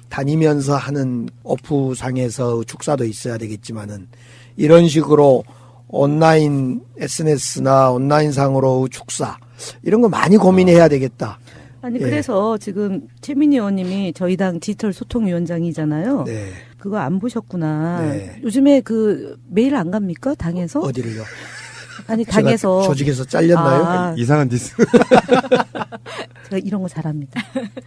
다니면서 하는 오프상에서 축사도 있어야 되겠지만은 이런 식으로 온라인 SNS나 온라인상으로 축사 이런 거 많이 고민해야 되겠다. 아니 그래서 지금 최민희 의원님이 저희 당 디지털 소통위원장이잖아요. 네. 그거 안 보셨구나. 네. 요즘에 그 메일 안 갑니까? 당에서? 어디를요? 아니 당에서 조직에서 잘렸나요? 이상한 디스. 제가 이런 거 잘합니다.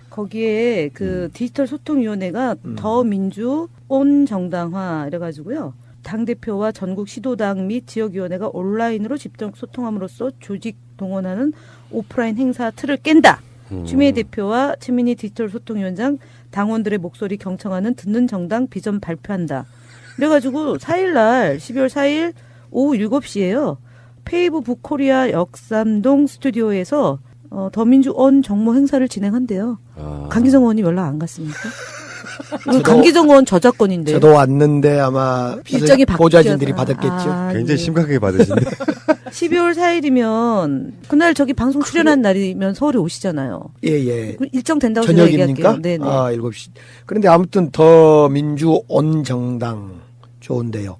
거기에 그 디지털 소통위원회가 더 민주 온 정당화 이래가지고요. 당대표와 전국 시도당 및 지역위원회가 온라인으로 직접 소통함으로써 조직 동원하는 오프라인 행사 틀을 깬다. 추미애 대표와 최민희 디지털 소통위원장 당원들의 목소리 경청하는 듣는 정당 비전 발표한다. 그래가지고 4일날 12월 4일 오후 7시에요. 페이브 북코리아 역삼동 스튜디오에서 더민주 온 정모 행사를 진행한대요. 강기정 의원이 연락 안 갔습니까? 강기정 의원 저작권인데요. 저도 왔는데 아마 일정이 보좌진들이 받았겠죠. 굉장히 심각하게 받으신데. 12월 4일이면 그날 저기 방송 출연한 날이면 서울에 오시잖아요. 예. 일정 된다고 저녁입니까? 얘기할게요. 네네. 7시. 그런데 아무튼 더 민주 온 정당 좋은데요.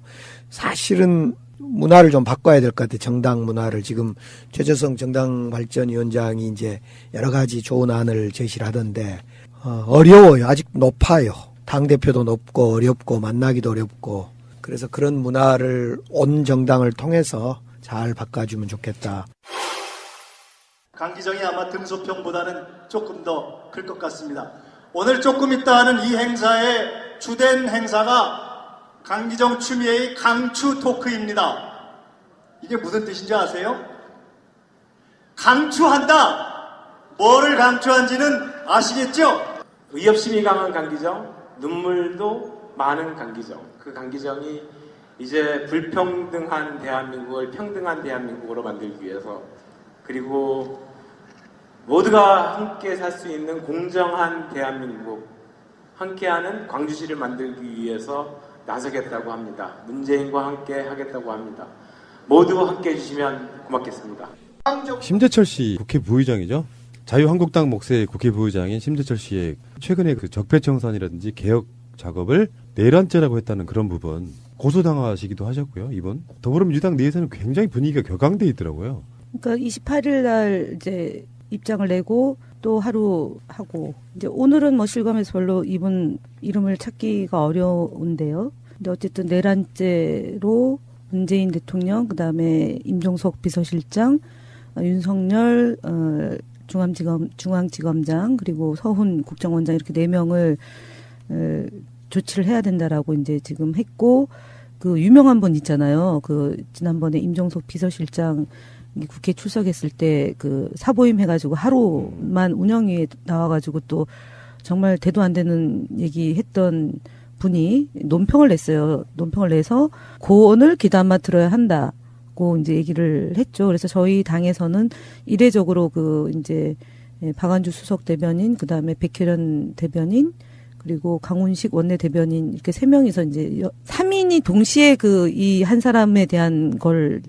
사실은 문화를 좀 바꿔야 될 것 같아요. 정당 문화를. 지금 최재성 정당발전위원장이 이제 여러 가지 좋은 안을 제시를 하던데 어려워요. 아직 높아요. 당대표도 높고 어렵고 만나기도 어렵고. 그래서 그런 문화를 온 정당을 통해서 잘 바꿔주면 좋겠다. 강기정이 아마 등소평보다는 조금 더 클 것 같습니다. 오늘 조금 있다 하는 이 행사의 주된 행사가 강기정 추미애의 강추 토크입니다. 이게 무슨 뜻인지 아세요? 강추한다! 뭐를 강추한지는 아시겠죠? 의협심이 강한 강기정, 눈물도 많은 강기정. 그 강기정이 이제 불평등한 대한민국을 평등한 대한민국으로 만들기 위해서, 그리고 모두가 함께 살 수 있는 공정한 대한민국, 함께하는 광주시를 만들기 위해서 나서겠다고 합니다. 문재인과 함께 하겠다고 합니다. 모두 함께 해주시면 고맙겠습니다. 심재철 씨 국회 부의장이죠. 자유한국당 몫의 국회 부의장인 심재철 씨의 최근에 그 적폐청산이라든지 개혁 작업을 내란죄라고 했다는 그런 부분 고소당하시기도 하셨고요. 이번 더불어민주당 내에서는 굉장히 분위기가 격앙돼 있더라고요. 그러니까 28일 날 이제 입장을 내고 또 하루 하고 이제 오늘은 뭐 실감해서 별로 이분 이름을 찾기가 어려운데요. 근데 어쨌든 내란죄로 문재인 대통령, 그다음에 임종석 비서실장, 윤석열 중앙지검장 그리고 서훈 국정원장 이렇게 4명을 조치를 해야 된다라고 이제 지금 했고 그 유명한 분 있잖아요. 그 지난번에 임종석 비서실장 국회 출석했을 때 그 사보임 해가지고 하루만 운영위에 나와가지고 또 정말 대도 안 되는 얘기했던 분이 논평을 냈어요. 논평을 내서 고언을 귀담아 들어야 한다고 이제 얘기를 했죠. 그래서 저희 당에서는 이례적으로 그 이제 박안주 수석 대변인, 그 다음에 백혜련 대변인, 그리고 강훈식 원내 대변인 이렇게 3명이서 이제 3인이 동시에 그 이 한 사람에 대한 걸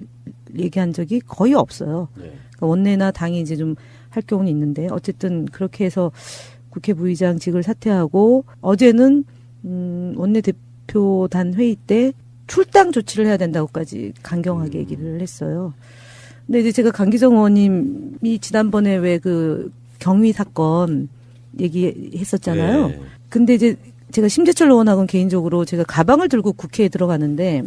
얘기한 적이 거의 없어요. 그러니까 원내나 당이 이제 좀 할 경우는 있는데 어쨌든 그렇게 해서 국회 부의장직을 사퇴하고 어제는 원내대표단 회의 때 출당 조치를 해야 된다고까지 강경하게 얘기를 했어요. 근데 이제 제가 강기정 의원님이 지난번에 왜 그 경위 사건 얘기했었잖아요. 네. 근데 이제 제가 심재철 의원하고는 개인적으로 제가 가방을 들고 국회에 들어가는데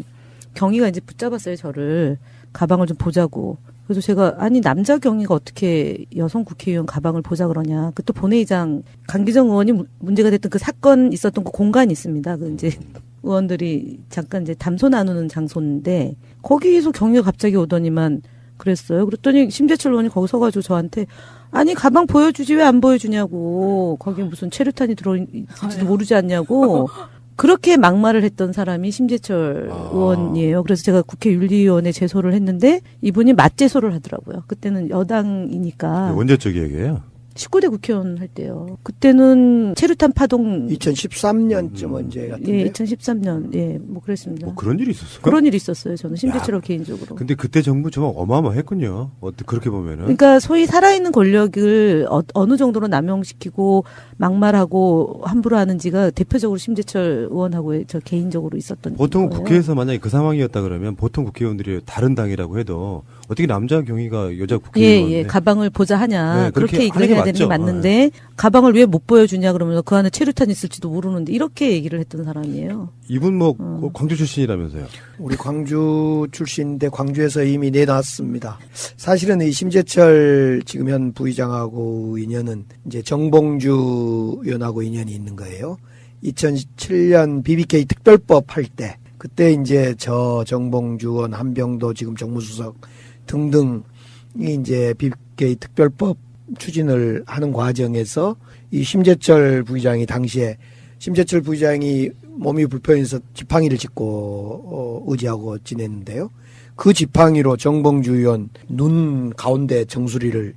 경위가 이제 붙잡았어요, 저를. 가방을 좀 보자고. 그래서 제가 아니 남자 경위가 어떻게 여성 국회의원 가방을 보자 그러냐. 그 또 본회의장 강기정 의원이 문제가 됐던 그 사건 있었던 그 공간이 있습니다. 그 이제 의원들이 잠깐 이제 담소 나누는 장소인데 거기서 경위가 갑자기 오더니만 그랬어요. 그랬더니 심재철 의원이 거기 서가지고 저한테 아니 가방 보여주지 왜 안 보여주냐고. 거기 무슨 체류탄이 들어있지도 모르지 않냐고. 그렇게 막말을 했던 사람이 심재철 의원이에요. 그래서 제가 국회 윤리위원회 제소를 했는데 이분이 맞제소를 하더라고요. 그때는 여당이니까. 언제적 얘기예요? 19대 국회의원 할 때요. 그때는 체류탄 파동 2013년쯤 언제 같은데. 예, 2013년. 예, 뭐 그랬습니다. 뭐 그런 일이 있었어요? 그런 일이 있었어요. 저는 심재철 개인적으로. 근데 그때 정부 정말 어마어마했군요. 그렇게 보면은. 그러니까 소위 살아있는 권력을 어느 정도로 남용시키고 막말하고 함부로 하는지가 대표적으로 심재철 의원하고 저 개인적으로 있었던 보통 거예요. 국회에서 만약에 그 상황이었다 그러면 보통 국회의원들이 다른 당이라고 해도 어떻게 남자 경위가 여자 국회의원 예, 가방을 보자 하냐. 네, 그렇게 얘기를 하는 게 해야 되는 게 맞죠. 맞는데 가방을 왜 못 보여주냐 그러면서 그 안에 체류탄 있을지도 모르는데 이렇게 얘기를 했던 사람이에요. 이분 뭐 광주 출신이라면서요? 우리 광주 출신인데 광주에서 이미 내놨습니다. 사실은 이 심재철 지금 현 부의장하고 인연은 이제 정봉주 의원하고 인연이 있는 거예요. 2007년 BBK 특별법 할 때 그때 이제 저 정봉주 의원, 한병도 지금 정무수석 등등이 이제 BBK 특별법 추진을 하는 과정에서 이 심재철 부의장이 당시에 심재철 부의장이 몸이 불편해서 지팡이를 짚고 의지하고 지냈는데요. 그 지팡이로 정봉주 의원 눈 가운데 정수리를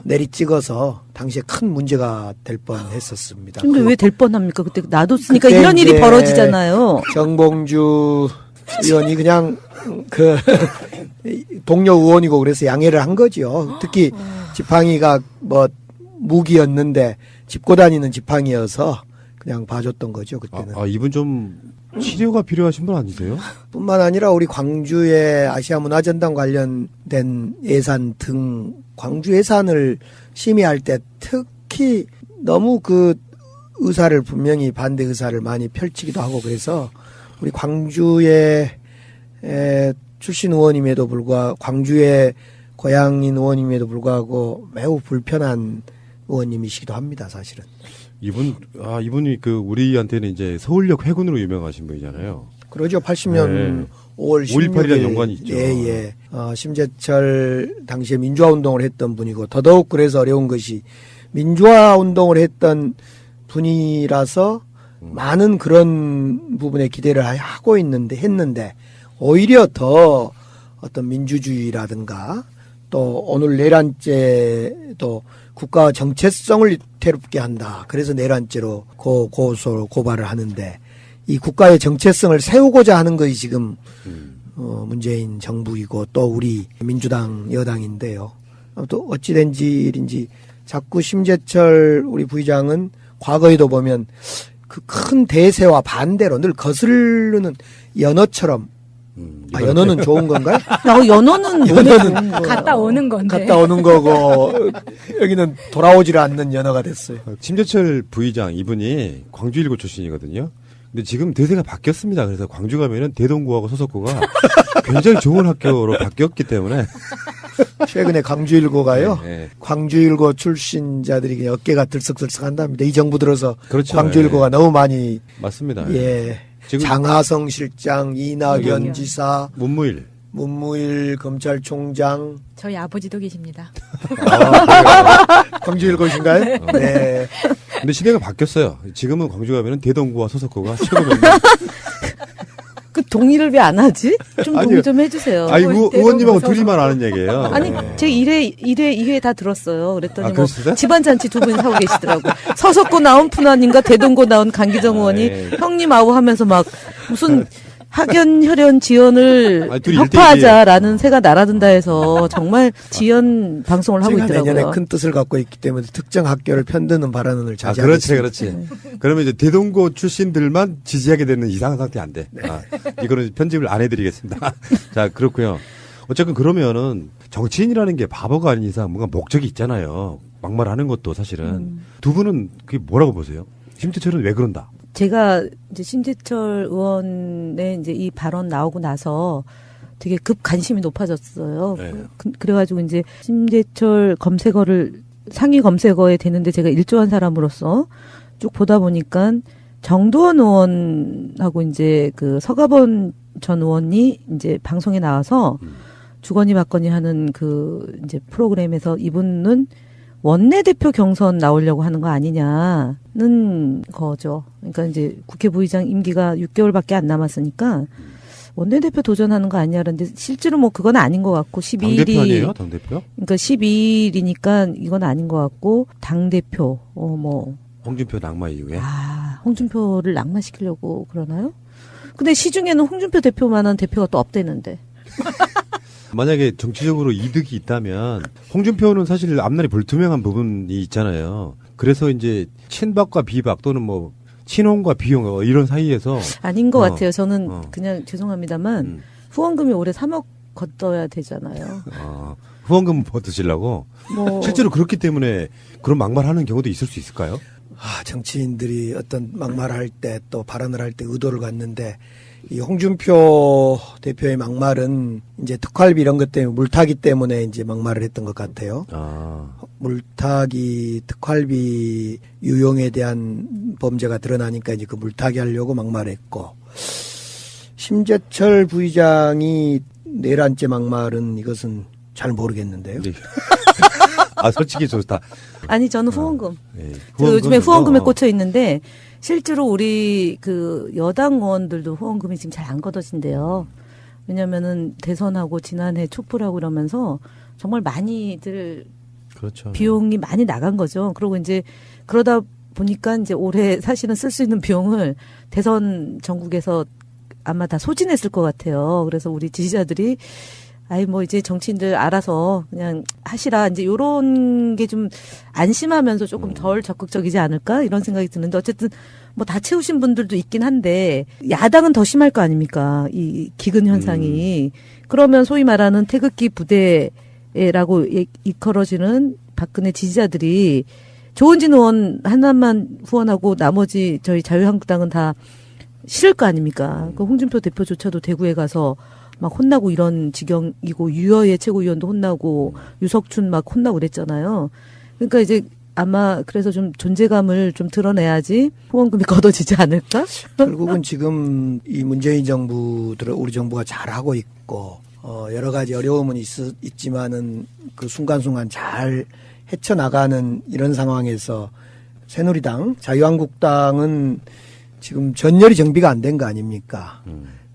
내리 찍어서 당시에 큰 문제가 될 뻔했었습니다. 근데 왜 될 뻔합니까? 그때 놔뒀으니까 그때 이런 일이 이제 벌어지잖아요. 정봉주 의원이 그냥 그 동료 의원이고 그래서 양해를 한 거죠. 특히 지팡이가 뭐 무기였는데 짚고 다니는 지팡이여서 그냥 봐줬던 거죠, 그때는. 이분 좀 치료가 필요하신 분 아니세요? 뿐만 아니라 우리 광주의 아시아 문화전당 관련된 예산 등 광주 예산을 심의할 때 특히 너무 그 의사를 분명히 반대 의사를 많이 펼치기도 하고 그래서 우리 광주의 출신 의원임에도 불구하고 광주의 고향인 의원임에도 불구하고 매우 불편한 의원님이시기도 합니다, 사실은. 이분이 그 우리한테는 이제 서울역 회군으로 유명하신 분이잖아요. 그러죠. 80년 5월 5.18이랑 연관이 있죠. 예. 심재철 당시에 민주화 운동을 했던 분이고 더더욱 그래서 어려운 것이 민주화 운동을 했던 분이라서 많은 그런 부분에 기대를 하고 했는데 오히려 더 어떤 민주주의라든가 또 오늘 내란죄도 국가 정체성을 위태롭게 한다. 그래서 내란죄로 고발을 하는데 이 국가의 정체성을 세우고자 하는 것이 지금 문재인 정부이고 또 우리 민주당 여당인데요. 또 어찌된지 일인지 자꾸 심재철 우리 부의장은 과거에도 보면 그 큰 대세와 반대로 늘 거스르는 연어처럼 연어는 좋은 건가요? 연어는 갔다 오는 건데. 갔다 오는 거고 여기는 돌아오지를 않는 연어가 됐어요. 심재철 부의장 이분이 광주 1고 출신이거든요. 근데 지금 대세가 바뀌었습니다. 그래서 광주 가면은 대동구하고 서석구가 굉장히 좋은 학교로 바뀌었기 때문에 최근에 광주 1고가요. 네. 광주 1고 출신자들이 그냥 어깨가 들썩들썩한답니다. 이 정부 들어서 그렇죠. 광주 1고가 너무 많이 맞습니다. 예. 장하성 실장, 이낙연 지사, 문무일 검찰총장. 저희 아버지도 계십니다. 광주 일고신가요? 네. 근데 시대가 바뀌었어요. 지금은 광주 가면은 대동구와 서석구가 최고입니다. 그 동의를 왜 안 하지? 좀 동의 좀 해주세요. 아니, 의원님하고 둘이만 아는 얘기예요. 아니, 네. 제 2회 다 들었어요. 그랬더니 뭐 그러셨어요? 집안잔치 두 분이 하고 계시더라고. 서석구 나온 푸나님과 대동고 나온 강기정 의원이 형님 아우 하면서 막 무슨 학연, 혈연, 지연을 협파하자라는 새가 날아든다 해서 정말 지연 방송을 하고 있더라고요. 내년에 큰 뜻을 갖고 있기 때문에 특정 학교를 편드는 발언을 자제하겠습니다. 그렇지. 그러면 이제 대동고 출신들만 지지하게 되는 이상한 상태 안 돼. 이거는 편집을 안 해드리겠습니다. 자, 그렇고요. 어쨌든 그러면은 정치인이라는 게 바보가 아닌 이상 뭔가 목적이 있잖아요. 막말하는 것도 사실은. 두 분은 그게 뭐라고 보세요? 심재철은 왜 그런다? 제가 이제 심재철 의원의 이제 이 발언 나오고 나서 되게 급 관심이 높아졌어요. 네. 그래가지고 이제 심재철 검색어를 상위 검색어에 되는데 제가 일조한 사람으로서 쭉 보다 보니까 정두원 의원하고 이제 그 서가번 전 의원이 이제 방송에 나와서 주거니 받거니 하는 그 이제 프로그램에서 이분은 원내대표 경선 나오려고 하는 거 아니냐는 거죠. 그러니까 이제 국회 부의장 임기가 6개월밖에 안 남았으니까 원내대표 도전하는 거 아니냐 그런데 실제로 뭐 그건 아닌 것 같고 12일이 당대표 아니에요? 당대표? 그러니까 12일이니까 이건 아닌 것 같고 당대표 뭐 홍준표 낙마 이후에 홍준표를 낙마시키려고 그러나요? 근데 시중에는 홍준표 대표만한 대표가 또 없대는데. 만약에 정치적으로 이득이 있다면 홍준표는 사실 앞날이 불투명한 부분이 있잖아요. 그래서 이제 친박과 비박 또는 뭐 친홍과 비홍 이런 사이에서 아닌 것 같아요. 저는 그냥 죄송합니다만 후원금이 올해 3억 걷어야 되잖아요. 후원금 받으시려고? 뭐 실제로 그렇기 때문에 그런 막말하는 경우도 있을 수 있을까요? 정치인들이 어떤 막말할 때 또 발언을 할 때 의도를 갖는데 이 홍준표 대표의 막말은 이제 특활비 이런 것 때문에 물타기 때문에 이제 막말을 했던 것 같아요. 물타기 특활비 유용에 대한 범죄가 드러나니까 이제 그 물타기 하려고 막말했고 심재철 부의장이 내란죄 막말은 이것은 잘 모르겠는데요. 네. 솔직히 좋다. 아니 저는 후원금. 네. 요즘에 후원금에 꽂혀 있는데 실제로 우리 그 여당 의원들도 후원금이 지금 잘 안 걷어진대요. 왜냐면은 대선하고 지난해 촛불하고 이러면서 정말 많이들 그렇죠. 비용이 많이 나간 거죠. 그리고 이제 그러다 보니까 이제 올해 사실은 쓸 수 있는 비용을 대선 전국에서 아마 다 소진했을 것 같아요. 그래서 우리 지지자들이 뭐 이제 정치인들 알아서 그냥 하시라. 이제 요런 게 좀 안심하면서 조금 덜 적극적이지 않을까? 이런 생각이 드는데 어쨌든 뭐 다 채우신 분들도 있긴 한데 야당은 더 심할 거 아닙니까? 이 기근 현상이. 그러면 소위 말하는 태극기 부대라고 이끌어지는 박근혜 지지자들이 조은진 의원 하나만 후원하고 나머지 저희 자유한국당은 다 싫을 거 아닙니까? 그 홍준표 대표조차도 대구에 가서 막 혼나고 이런 지경이고 유여의 최고위원도 혼나고 유석춘 막 혼나고 그랬잖아요. 그러니까 이제 아마 그래서 좀 존재감을 좀 드러내야지 후원금이 걷어지지 않을까? 결국은 지금 이 문재인 정부들을 우리 정부가 잘하고 있고 여러 가지 어려움은 있지만은 그 순간순간 잘 헤쳐나가는 이런 상황에서 새누리당, 자유한국당은 지금 전열이 정비가 안 된 거 아닙니까?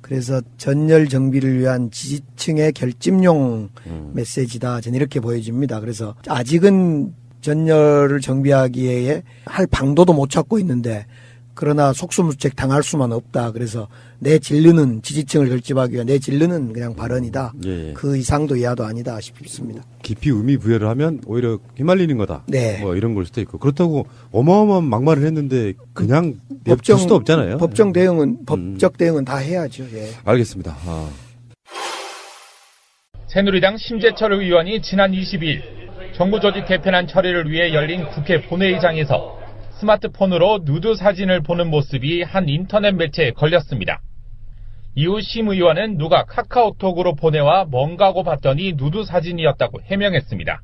그래서 전열 정비를 위한 지지층의 결집용 메시지다. 저는 이렇게 보여집니다. 그래서 아직은 전열을 정비하기에 할 방도도 못 찾고 있는데 그러나 속수무책 당할 수만 없다. 그래서 내 진르는 지지층을 결집하기 위한 내 진르는 그냥 발언이다. 예. 그 이상도 이하도 아니다 싶습니다. 깊이 의미 부여를 하면 오히려 휘말리는 거다. 네. 뭐 이런 걸 수도 있고 그렇다고 어마어마한 막말을 했는데 그냥 냅둘 수도 없잖아요. 법적 대응은 다 해야죠. 예. 알겠습니다. 새누리당 심재철 의원이 지난 22일 정부 조직 개편안 처리를 위해 열린 국회 본회의장에서 스마트폰으로 누드 사진을 보는 모습이 한 인터넷 매체에 걸렸습니다. 이후 심 의원은 누가 카카오톡으로 보내와 뭔가고 봤더니 누드 사진이었다고 해명했습니다.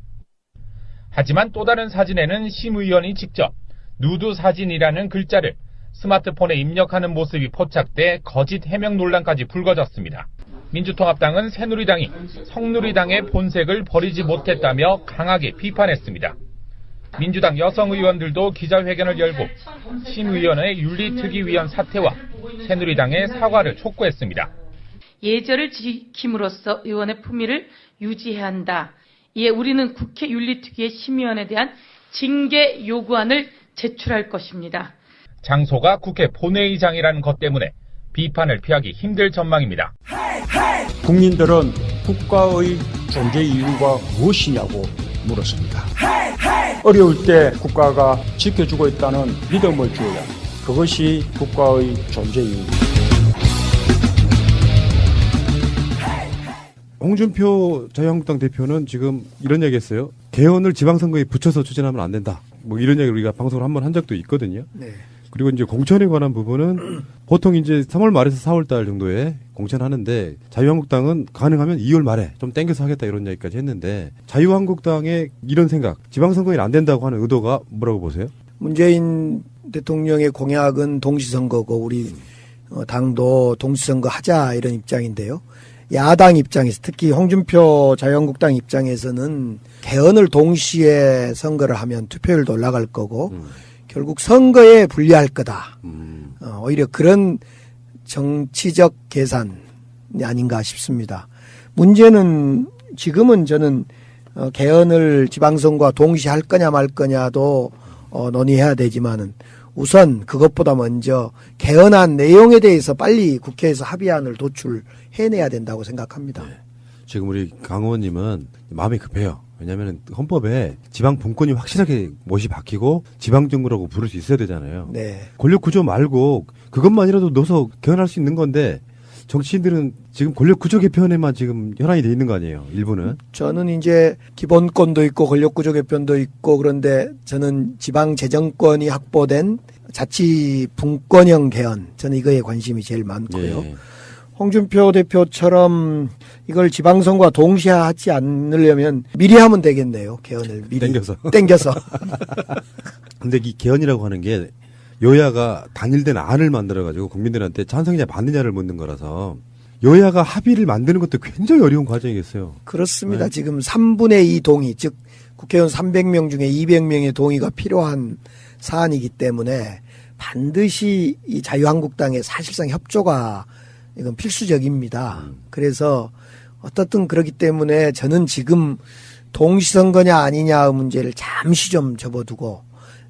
하지만 또 다른 사진에는 심 의원이 직접 누드 사진이라는 글자를 스마트폰에 입력하는 모습이 포착돼 거짓 해명 논란까지 불거졌습니다. 민주통합당은 새누리당이 성누리당의 본색을 버리지 못했다며 강하게 비판했습니다. 민주당 여성 의원들도 기자회견을 열고 심의위원회 윤리특위위원 사퇴와 새누리당의 사과를 촉구했습니다. 예절을 지킴으로써 의원의 품위를 유지해야 한다. 이에 우리는 국회 윤리특위의 심의위원에 대한 징계 요구안을 제출할 것입니다. 장소가 국회 본회의장이라는 것 때문에 비판을 피하기 힘들 전망입니다. 국민들은 국가의 존재 이유가 무엇이냐고 물었습니다. 어려울 때 국가가 지켜주고 있다는 믿음을 주어야 합니다. 그것이 국가의 존재 이유입니다. 홍준표 자유한국당 대표는 지금 이런 얘기했어요. 개헌을 지방선거에 붙여서 추진하면 안 된다. 뭐 이런 얘기를 우리가 방송을 한번 한 적도 있거든요. 네. 그리고 이제 공천에 관한 부분은 보통 이제 3월 말에서 4월 달 정도에 공천하는데 자유한국당은 가능하면 2월 말에 좀 땡겨서 하겠다 이런 얘기까지 했는데 자유한국당의 이런 생각, 지방선거에는 안 된다고 하는 의도가 뭐라고 보세요? 문재인 대통령의 공약은 동시선거고 우리 당도 동시선거 하자 이런 입장인데요. 야당 입장에서 특히 홍준표 자유한국당 입장에서는 개헌을 동시에 선거를 하면 투표율도 올라갈 거고 결국 선거에 불리할 거다. 오히려 그런 정치적 계산이 아닌가 싶습니다. 문제는 지금은 저는 개헌을 지방선거와 동시에 할 거냐 말 거냐도 논의해야 되지만은 우선 그것보다 먼저 개헌안 내용에 대해서 빨리 국회에서 합의안을 도출해내야 된다고 생각합니다. 네. 지금 우리 강 의원님은 마음이 급해요. 왜냐하면 헌법에 지방 분권이 확실하게 못이 박히고 지방정부라고 부를 수 있어야 되잖아요. 네. 권력 구조 말고 그것만이라도 넣어서 개헌할 수 있는 건데 정치인들은 지금 권력 구조 개편에만 지금 혈안이 돼 있는 거 아니에요. 일부는. 저는 이제 기본권도 있고 권력 구조 개편도 있고 그런데 저는 지방 재정권이 확보된 자치 분권형 개헌 저는 이거에 관심이 제일 많고요. 예. 홍준표 대표처럼 이걸 지방선거와 동시에 하지 않으려면 미리 하면 되겠네요. 개헌을 미리 땡겨서. 근데 이 개헌이라고 하는 게 여야가 단일된 안을 만들어가지고 국민들한테 찬성이냐 반대냐를 묻는 거라서 여야가 합의를 만드는 것도 굉장히 어려운 과정이겠어요. 그렇습니다. 네. 지금 3분의 2 동의, 즉 국회의원 300명 중에 200명의 동의가 필요한 사안이기 때문에 반드시 이 자유한국당의 사실상 협조가 이건 필수적입니다. 그래서 어떻든 그렇기 때문에 저는 지금 동시선거냐 아니냐 문제를 잠시 좀 접어두고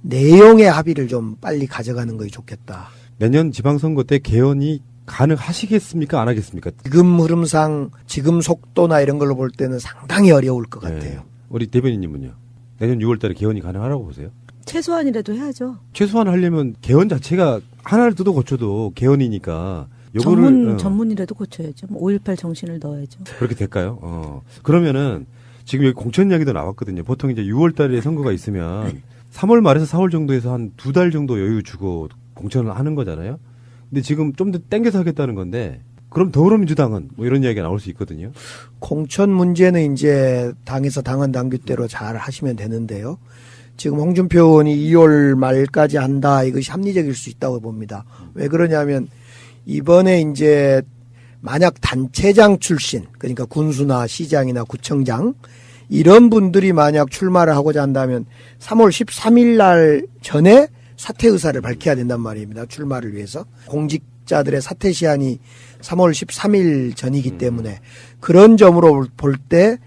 내용의 합의를 좀 빨리 가져가는 것이 좋겠다. 내년 지방선거 때 개헌이 가능하시겠습니까? 안 하겠습니까? 지금 흐름상 지금 속도나 이런 걸로 볼 때는 상당히 어려울 것 같아요. 네. 우리 대변인님은요? 내년 6월 달에 개헌이 가능하라고 보세요? 최소한이라도 해야죠. 최소한 하려면 개헌 자체가 하나를 뜯어 고쳐도 개헌이니까 요거를 전문이라도 고쳐야죠. 5.18 정신을 넣어야죠. 그렇게 될까요? 그러면은 지금 여기 공천 이야기도 나왔거든요. 보통 이제 6월 달에 선거가 있으면 3월 말에서 4월 정도에서 한 2달 정도 여유 주고 공천을 하는 거잖아요. 근데 지금 좀 더 땡겨서 하겠다는 건데 그럼 더불어민주당은 뭐 이런 이야기가 나올 수 있거든요. 공천 문제는 이제 당에서 당헌 당규대로 잘 하시면 되는데요. 지금 홍준표 의원이 2월 말까지 한다. 이것이 합리적일 수 있다고 봅니다. 왜 그러냐면 이번에 이제 만약 단체장 출신 그러니까 군수나 시장이나 구청장 이런 분들이 만약 출마를 하고자 한다면 3월 13일 날 전에 사퇴 의사를 밝혀야 된단 말입니다. 출마를 위해서. 공직자들의 사퇴 시한이 3월 13일 전이기 때문에 그런 점으로 볼 때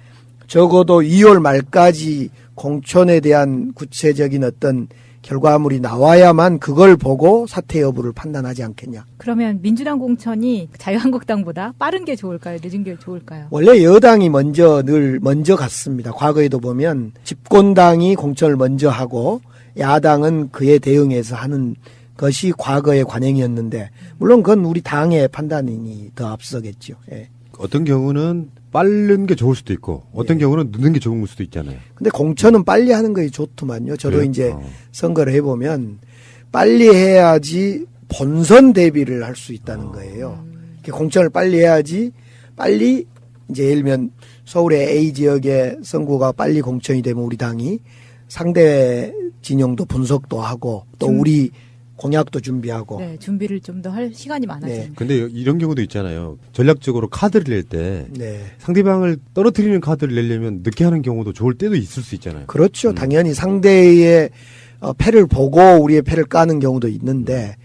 적어도 2월 말까지 공천에 대한 구체적인 어떤 결과물이 나와야만 그걸 보고 사퇴 여부를 판단하지 않겠냐. 그러면 민주당 공천이 자유한국당보다 빠른 게 좋을까요? 늦은 게 좋을까요? 원래 여당이 늘 먼저 갔습니다. 과거에도 보면 집권당이 공천을 먼저 하고 야당은 그에 대응해서 하는 것이 과거의 관행이었는데 물론 그건 우리 당의 판단이 더 앞서겠죠. 예. 어떤 경우는 빠른 게 좋을 수도 있고 어떤 경우는 늦는 게 좋은 수도 있잖아요. 근데 공천은 빨리 하는 것이 좋더만요. 저도 그래요? 이제 선거를 해보면 빨리 해야지 본선 대비를 할 수 있다는 거예요. 공천을 빨리 해야지 빨리 이제 예를 들면 서울의 A 지역의 선거가 빨리 공천이 되면 우리 당이 상대 진영도 분석도 하고 또 우리 공약도 준비하고. 네, 준비를 좀 더 할 시간이 많아집니다. 근데 이런 경우도 있잖아요. 전략적으로 카드를 낼 때 네. 상대방을 떨어뜨리는 카드를 내려면 늦게 하는 경우도 좋을 때도 있을 수 있잖아요. 그렇죠. 당연히 상대의 패를 보고 우리의 패를 까는 경우도 있는데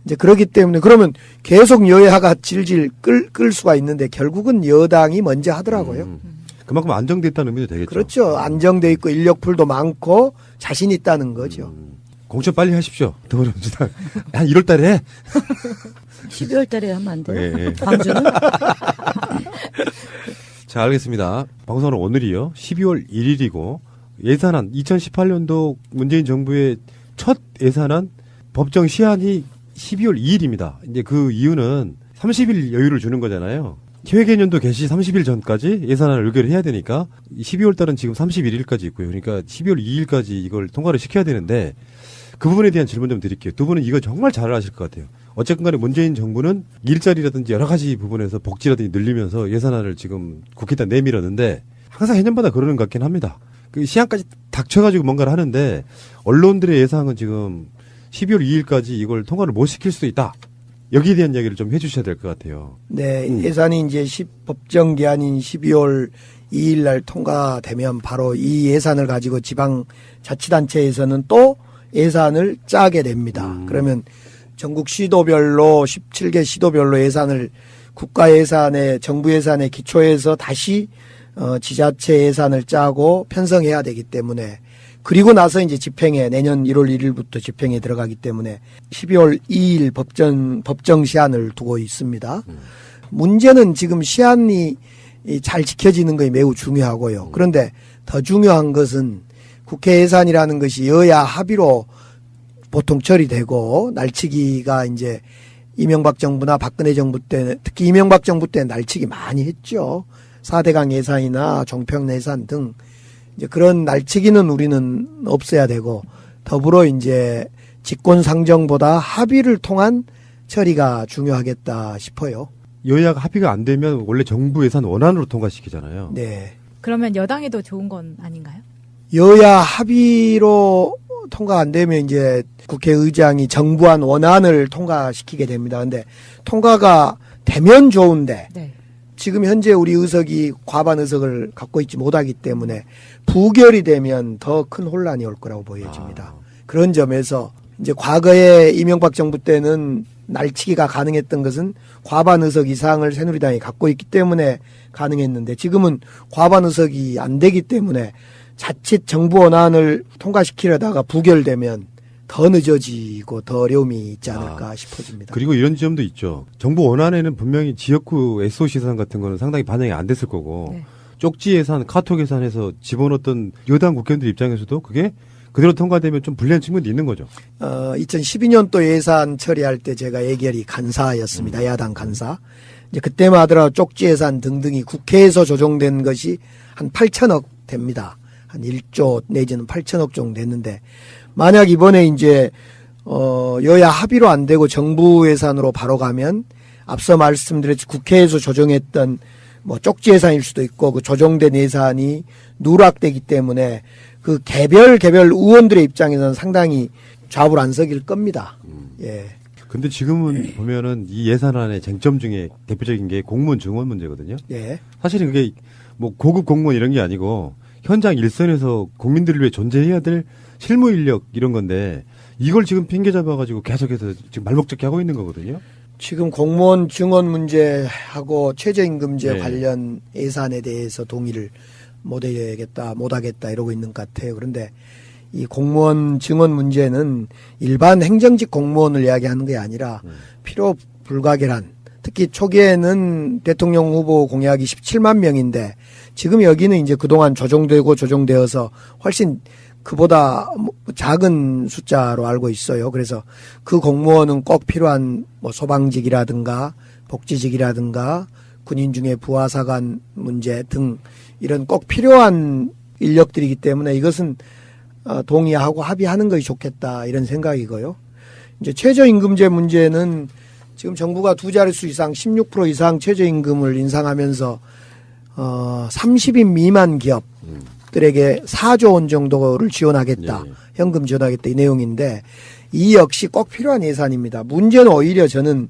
이제 그렇기 때문에 그러면 계속 여야가 질질 끌 수가 있는데 결국은 여당이 먼저 하더라고요. 그만큼 안정됐다는 의미도 되겠죠. 그렇죠. 안정돼 있고 인력풀도 많고 자신 있다는 거죠. 공천 빨리 하십시오. 더불어민주당. 한 1월 달에 해. 12월 달에 하면 안 돼요? 예, 예. 광주는? 자, 알겠습니다. 방송은 오늘이요. 12월 1일이고 예산안 2018년도 문재인 정부의 첫 예산안 법정 시한이 12월 2일입니다. 이제 그 이유는 30일 여유를 주는 거잖아요. 계획개년도 개시 30일 전까지 예산안을 의결해야 되니까 12월 달은 지금 31일까지 있고요. 그러니까 12월 2일까지 이걸 통과를 시켜야 되는데 그 부분에 대한 질문 좀 드릴게요. 두 분은 이거 정말 잘 아실 것 같아요. 어쨌건 간에 문재인 정부는 일자리라든지 여러 가지 부분에서 복지라든지 늘리면서 예산안을 지금 국회에다 내밀었는데 항상 해년마다 그러는 것 같긴 합니다. 그 시한까지 닥쳐가지고 뭔가를 하는데 언론들의 예상은 지금 12월 2일까지 이걸 통과를 못 시킬 수도 있다. 여기에 대한 이야기를 좀 해주셔야 될 것 같아요. 네, 예산이 이제 법정 기한인 12월 2일 날 통과되면 바로 이 예산을 가지고 지방자치단체에서는 또 예산을 짜게 됩니다. 그러면 전국 시도별로 17개 시도별로 예산을 국가 예산에 정부 예산에 기초해서 다시 지자체 예산을 짜고 편성해야 되기 때문에 그리고 나서 이제 집행에 내년 1월 1일부터 집행에 들어가기 때문에 12월 2일 법정 시한을 두고 있습니다. 문제는 지금 시한이 잘 지켜지는 것이 매우 중요하고요. 그런데 더 중요한 것은 국회 예산이라는 것이 여야 합의로 보통 처리되고 날치기가 이제 이명박 정부나 박근혜 정부 때 특히 이명박 정부 때 날치기 많이 했죠. 4대강 예산이나 종편 예산 등 이제 그런 날치기는 우리는 없애야 되고 더불어 이제 직권상정보다 합의를 통한 처리가 중요하겠다 싶어요. 여야가 합의가 안 되면 원래 정부 예산 원안으로 통과시키잖아요. 네. 그러면 여당이 더 좋은 건 아닌가요? 여야 합의로 통과 안 되면 이제 국회의장이 정부안 원안을 통과시키게 됩니다. 근데 통과가 되면 좋은데 네. 지금 현재 우리 의석이 과반 의석을 갖고 있지 못하기 때문에 부결이 되면 더 큰 혼란이 올 거라고 보여집니다. 그런 점에서 이제 과거에 이명박 정부 때는 날치기가 가능했던 것은 과반 의석 이상을 새누리당이 갖고 있기 때문에 가능했는데 지금은 과반 의석이 안 되기 때문에 자칫 정부 원안을 통과시키려다가 부결되면 더 늦어지고 더 어려움이 있지 않을까 싶어집니다. 그리고 이런 점도 있죠. 정부 원안에는 분명히 지역구 SOC 예산 같은 거는 상당히 반영이 안 됐을 거고 네. 쪽지 예산, 카톡 예산에서 집어넣었던 여당 국회의원들 입장에서도 그게 그대로 통과되면 좀 불리한 측면도 있는 거죠. 2012년도 예산 처리할 때 제가 예결위 간사였습니다. 야당 간사. 이제 그때만 하더라도 쪽지 예산 등등이 국회에서 조정된 것이 한 8천억 됩니다. 한 1조 내지는 8천억 정도 됐는데 만약 이번에 이제 여야 합의로 안 되고 정부 예산으로 바로 가면 앞서 말씀드렸듯이 국회에서 조정했던 뭐 쪽지 예산일 수도 있고 그 조정된 예산이 누락되기 때문에 그 개별 의원들의 입장에서는 상당히 좌불안석일 겁니다. 예. 근데 지금은 보면은 이 예산안의 쟁점 중에 대표적인 게 공무원 증원 문제거든요. 예. 사실은 그게 뭐 고급 공무원 이런 게 아니고 현장 일선에서 국민들을 위해 존재해야 될 실무 인력 이런 건데 이걸 지금 핑계 잡아가지고 계속해서 지금 말목적게 하고 있는 거거든요. 지금 공무원 증원 문제하고 최저임금제 네. 관련 예산에 대해서 동의를 못하겠다 이러고 있는 것 같아요. 그런데 이 공무원 증원 문제는 일반 행정직 공무원을 이야기하는 게 아니라 필요 불가결한 특히 초기에는 대통령 후보 공약이 17만 명인데 지금 여기는 이제 그동안 조정되어서 훨씬 그보다 작은 숫자로 알고 있어요. 그래서 그 공무원은 꼭 필요한 뭐 소방직이라든가 복지직이라든가 군인 중에 부하사관 문제 등 이런 꼭 필요한 인력들이기 때문에 이것은 동의하고 합의하는 것이 좋겠다 이런 생각이고요. 이제 최저임금제 문제는 지금 정부가 두 자릿수 이상 16% 이상 최저임금을 인상하면서 30인 미만 기업들에게 4조 원 정도를 지원하겠다. 현금 지원하겠다 이 내용인데 이 역시 꼭 필요한 예산입니다. 문제는 오히려 저는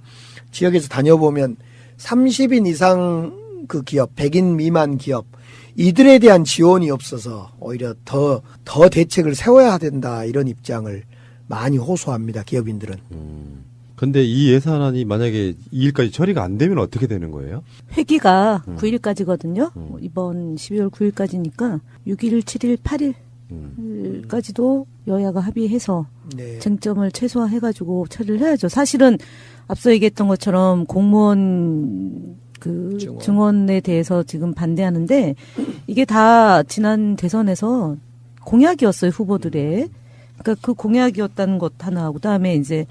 지역에서 다녀보면 30인 이상 그 기업, 100인 미만 기업, 이들에 대한 지원이 없어서 오히려 더 대책을 세워야 된다, 이런 입장을 많이 호소합니다, 기업인들은. 근데 이 예산안이 만약에 2일까지 처리가 안 되면 어떻게 되는 거예요? 회기가 9일까지거든요. 이번 12월 9일까지니까 6일, 7일, 8일까지도 여야가 합의해서 네. 쟁점을 최소화해가지고 처리를 해야죠. 사실은 앞서 얘기했던 것처럼 공무원 그 증원에 대해서 지금 반대하는데 이게 다 지난 대선에서 공약이었어요, 후보들의. 그러니까 그 공약이었다는 것 하나, 그다음에 이제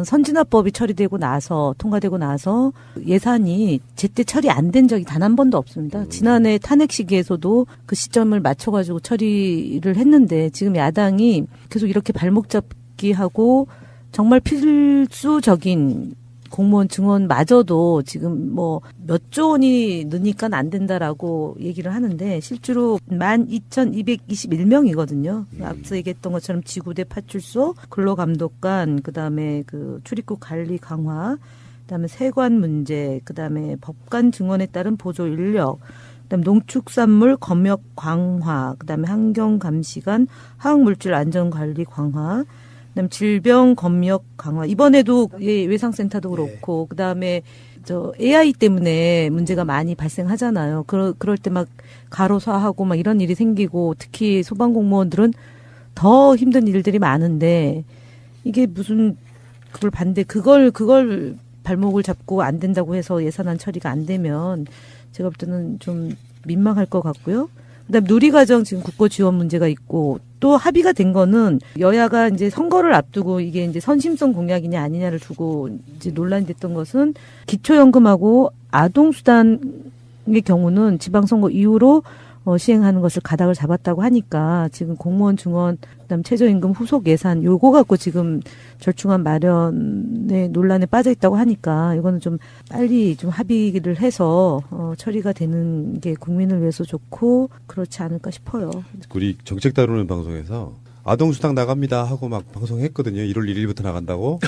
선진화법이 처리되고 나서 통과되고 나서 예산이 제때 처리 안 된 적이 단 한 번도 없습니다. 지난해 탄핵 시기에서도 그 시점을 맞춰가지고 처리를 했는데 지금 야당이 계속 이렇게 발목 잡기 하고 정말 필수적인 공무원 증원마저도 지금 뭐 몇 조 원이 느니까 안 된다라고 얘기를 하는데 실제로 12,221명이거든요. 앞서 얘기했던 것처럼 지구대 파출소, 근로감독관, 그다음에 그 출입국 관리 강화, 그다음에 세관 문제, 그다음에 법관 증원에 따른 보조 인력, 그다음에 농축산물 검역 강화, 그다음에 환경 감시관, 화학물질 안전 관리 강화, 그다음 질병 검역 강화. 이번에도 외상센터도 그렇고, 그다음에 저 AI 때문에 문제가 많이 발생하잖아요. 그럴 때 막 가로사하고 막 이런 일이 생기고, 특히 소방공무원들은 더 힘든 일들이 많은데 이게 무슨 그걸 발목을 잡고 안 된다고 해서 예산안 처리가 안 되면 제가 볼 때는 좀 민망할 것 같고요. 그다음 누리과정 지금 국고 지원 문제가 있고, 또 합의가 된 거는 여야가 이제 선거를 앞두고 이게 이제 선심성 공약이냐 아니냐를 두고 이제 논란이 됐던 것은 기초연금하고 아동수당의 경우는 지방선거 이후로 시행하는 것을 가닥을 잡았다고 하니까 지금 공무원 증원, 그다음 최저임금 후속 예산 요거 갖고 지금 절충안 마련의 논란에 빠져 있다고 하니까 이거는 좀 빨리 좀 합의를 해서 처리가 되는 게 국민을 위해서 좋고 그렇지 않을까 싶어요. 우리 정책 다루는 방송에서 아동수당 나갑니다 하고 막 방송했거든요. 1월 1일부터 나간다고.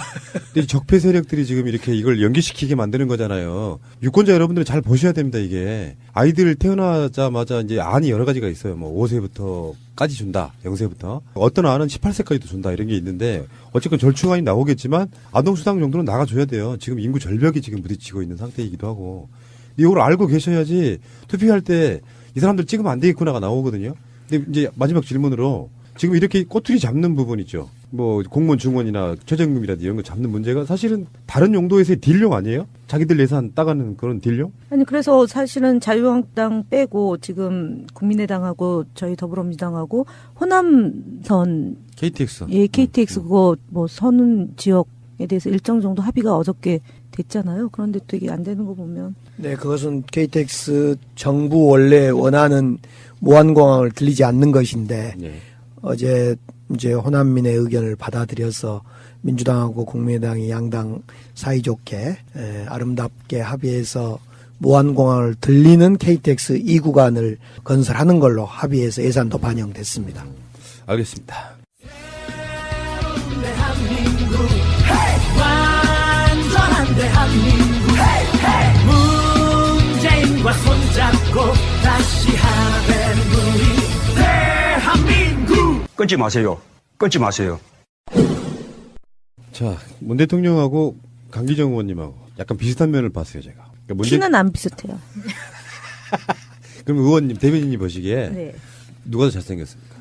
근데 적폐 세력들이 지금 이렇게 이걸 연기시키게 만드는 거잖아요. 유권자 여러분들은 잘 보셔야 됩니다, 이게. 아이들 태어나자마자 이제 안이 여러 가지가 있어요. 뭐 5세부터까지 준다. 0세부터. 어떤 안은 18세까지도 준다. 이런 게 있는데 어쨌건 절충안이 나오겠지만 아동수당 정도는 나가줘야 돼요. 지금 인구 절벽이 지금 부딪히고 있는 상태이기도 하고. 이걸 알고 계셔야지 투표할 때 이 사람들 찍으면 안 되겠구나가 나오거든요. 근데 이제 마지막 질문으로 지금 이렇게 꼬투리 잡는 부분 있죠. 뭐 공무원 증원이나 최저임금이라든지 이런 거 잡는 문제가 사실은 다른 용도에서의 딜용 아니에요? 자기들 예산 따가는 그런 딜용? 아니 그래서 사실은 자유한국당 빼고 지금 국민의당하고 저희 더불어민주당하고 호남선 KTX. 예, KTX 그거 뭐 선운 지역에 대해서 일정 정도 합의가 어저께 됐잖아요. 그런데 또 이게 안 되는 거 보면. 네, 그것은 KTX 정부 원래 원하는 무한공항을 들리지 않는 것인데 네. 어제 이제 호남민의 의견을 받아들여서 민주당하고 국민의당이 양당 사이좋게 아름답게 합의해서 무한공항을 들리는 KTX 2구간을 건설하는 걸로 합의해서 예산도 반영됐습니다. 알겠습니다. 완전한 대한민국 문재인과 손잡고 다시 하나 된 우리 대한민국. 끊지 마세요. 끊지 마세요. 자, 문 대통령하고 강기정 의원님하고 약간 비슷한 면을 봤어요, 제가. 그러니까 키는 안 비슷해요. 그럼 의원님, 대변인님 보시기에 네. 누가 더 잘생겼습니까?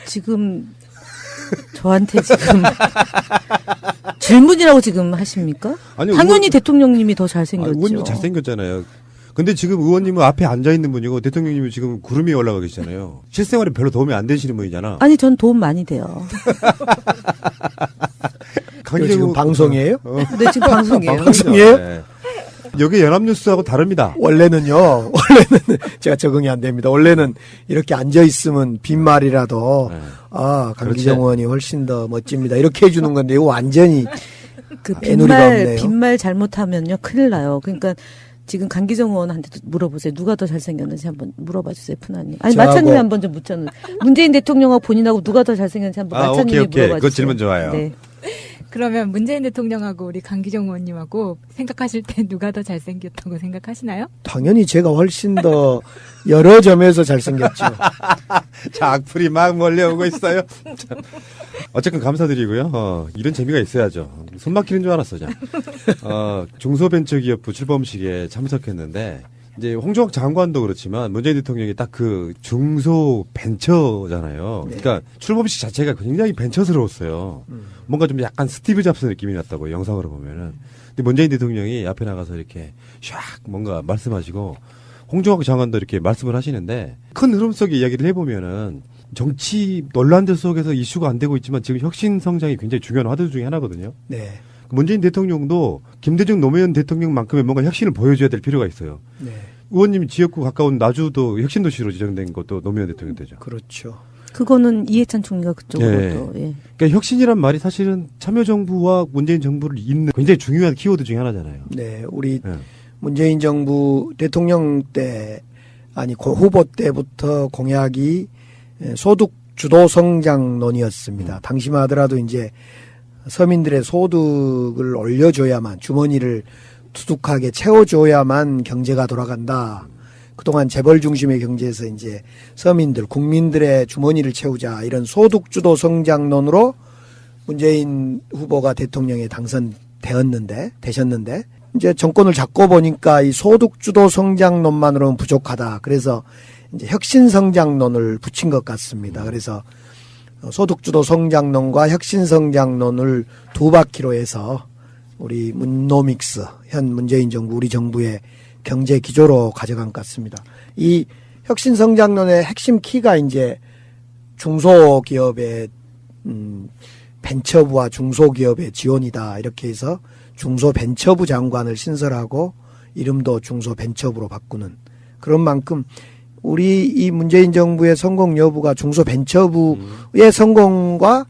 지금 저한테 지금 질문이라고 지금 하십니까? 아니, 당연히 대통령님이 더 잘생겼죠. 의원님 잘생겼잖아요. 근데 지금 의원님은 앞에 앉아 있는 분이고 대통령님은 지금 구름 위에 올라가 계시잖아요. 실생활에 별로 도움이 안 되시는 분이잖아. 아니 전 도움 많이 돼요. 지금 방송이에요? 네, 지금 방송이에요. 방송이에요? 네. 여기 연합뉴스하고 다릅니다. 원래는 제가 적응이 안 됩니다. 원래는 이렇게 앉아 있으면 빈말이라도 강기정 의원이 훨씬 더 멋집니다. 이렇게 해주는 건데 이거 완전히 빈말 잘못하면요 큰일 나요. 그러니까 지금 강기정 의원한테도 물어보세요. 누가 더 잘생겼는지 한번 물어봐 주세요, 푸나님. 아니, 저하고- 마차님이 한번 좀 묻자는. 문재인 대통령하고 본인하고 누가 더 잘생겼는지 한번 마차님이 오케이. 물어봐 그거 주세요. 질문 좋아요. 네. 그러면 문재인 대통령하고 우리 강기정 의원님하고 생각하실 때 누가 더 잘생겼다고 생각하시나요? 당연히 제가 훨씬 더 여러 점에서 잘생겼죠. 자, 악플이 막 몰려오고 있어요. 참. 어쨌든 감사드리고요. 이런 재미가 있어야죠. 손 막히는 줄 알았어, 자. 중소벤처기업부 출범식에 참석했는데, 이제 홍종학 장관도 그렇지만 문재인 대통령이 딱 그 중소벤처잖아요. 그러니까 출범식 자체가 굉장히 벤처스러웠어요. 뭔가 좀 약간 스티브 잡스 느낌이 났다고 영상으로 보면은. 근데 문재인 대통령이 앞에 나가서 이렇게 샥 뭔가 말씀하시고 홍종학 장관도 이렇게 말씀을 하시는데 큰 흐름 속의 이야기를 해보면은 정치 논란들 속에서 이슈가 안 되고 있지만 지금 혁신 성장이 굉장히 중요한 화두 중에 하나거든요. 네. 문재인 대통령도 김대중 노무현 대통령만큼의 뭔가 혁신을 보여줘야 될 필요가 있어요. 네. 의원님이 지역구 가까운 나주도 혁신도시로 지정된 것도 노무현 대통령 때죠. 그렇죠. 그거는 이해찬 총리가 그쪽으로 예. 또. 예. 그러니까 혁신이란 말이 사실은 참여정부와 문재인 정부를 잇는 굉장히 중요한 키워드 중에 하나잖아요. 네, 우리 문재인 정부 대통령 때 후보 때부터 공약이 소득 주도 성장론이었습니다. 당시만 하더라도 이제 서민들의 소득을 올려줘야만 주머니를 두둑하게 채워줘야만 경제가 돌아간다. 그동안 재벌 중심의 경제에서 이제 서민들, 국민들의 주머니를 채우자 이런 소득주도 성장론으로 문재인 후보가 대통령에 되셨는데 이제 정권을 잡고 보니까 이 소득주도 성장론만으로는 부족하다. 그래서 이제 혁신성장론을 붙인 것 같습니다. 그래서 소득주도 성장론과 혁신성장론을 두 바퀴로 해서 우리 문노믹스, 현 문재인 정부, 우리 정부의 경제 기조로 가져간 것 같습니다. 이 혁신성장론의 핵심 키가 이제 중소기업의 벤처부와 중소기업의 지원이다. 이렇게 해서 중소벤처부 장관을 신설하고 이름도 중소벤처부로 바꾸는 그런 만큼 우리 이 문재인 정부의 성공 여부가 중소벤처부의 성공과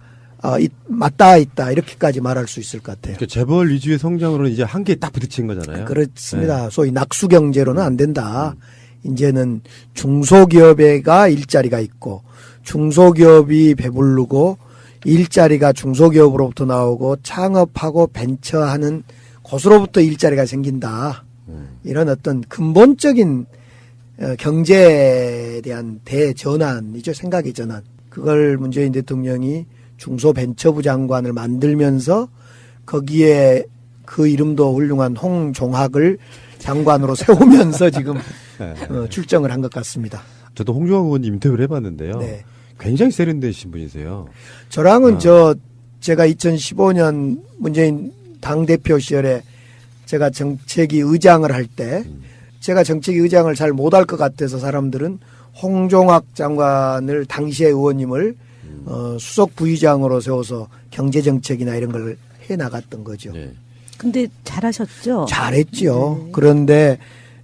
맞닿아 있다. 이렇게까지 말할 수 있을 것 같아요. 그러니까 재벌 위주의 성장으로는 이제 한계에 딱 부딪힌 거잖아요. 그렇습니다. 소위 낙수 경제로는 안 된다. 이제는 중소기업에가 일자리가 있고 중소기업이 배부르고 일자리가 중소기업으로부터 나오고 창업하고 벤처하는 곳으로부터 일자리가 생긴다. 이런 어떤 근본적인 경제에 대한 대전환이죠. 생각의 전환. 그걸 문재인 대통령이 중소벤처부 장관을 만들면서 거기에 그 이름도 훌륭한 홍종학을 장관으로 세우면서 지금 출정을 한 것 같습니다. 저도 홍종학 의원님 인터뷰를 해봤는데요. 네. 굉장히 세련되신 분이세요. 저랑은 제가 2015년 문재인 당대표 시절에 제가 정책위 의장을 할 때 제가 정책위 의장을 잘 못할 것 같아서 사람들은 홍종학 장관을 당시의 의원님을 수석 부의장으로 세워서 경제정책이나 이런 걸 해나갔던 거죠. 근데 잘하셨죠? 잘했죠. 그런데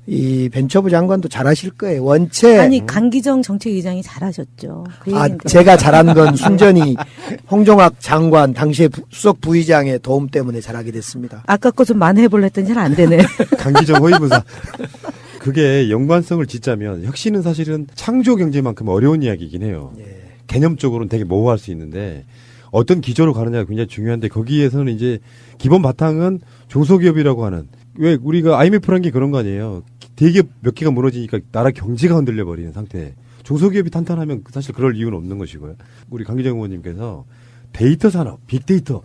이 벤처부 장관도 잘하실 거예요. 원체 아니 강기정 정책위장이 잘하셨죠. 그 얘기인데. 제가 잘한 건 순전히 홍종학 장관 당시의 수석 부의장의 도움 때문에 잘하게 됐습니다. 아까 거 좀 만회해볼라 했더니 잘 안 되네. 강기정 허위부사. 그게 연관성을 짓자면 혁신은 사실은 창조 경제만큼 어려운 이야기이긴 해요. 개념적으로는 되게 모호할 수 있는데 어떤 기조로 가느냐가 굉장히 중요한데 거기에서는 이제 기본 바탕은 중소기업이라고 하는 왜 우리가 IMF라는 게 그런 거 아니에요. 대기업 몇 개가 무너지니까 나라 경제가 흔들려 버리는 상태. 중소기업이 탄탄하면 사실 그럴 이유는 없는 것이고요. 우리 강기정 의원님께서 데이터 산업, 빅데이터.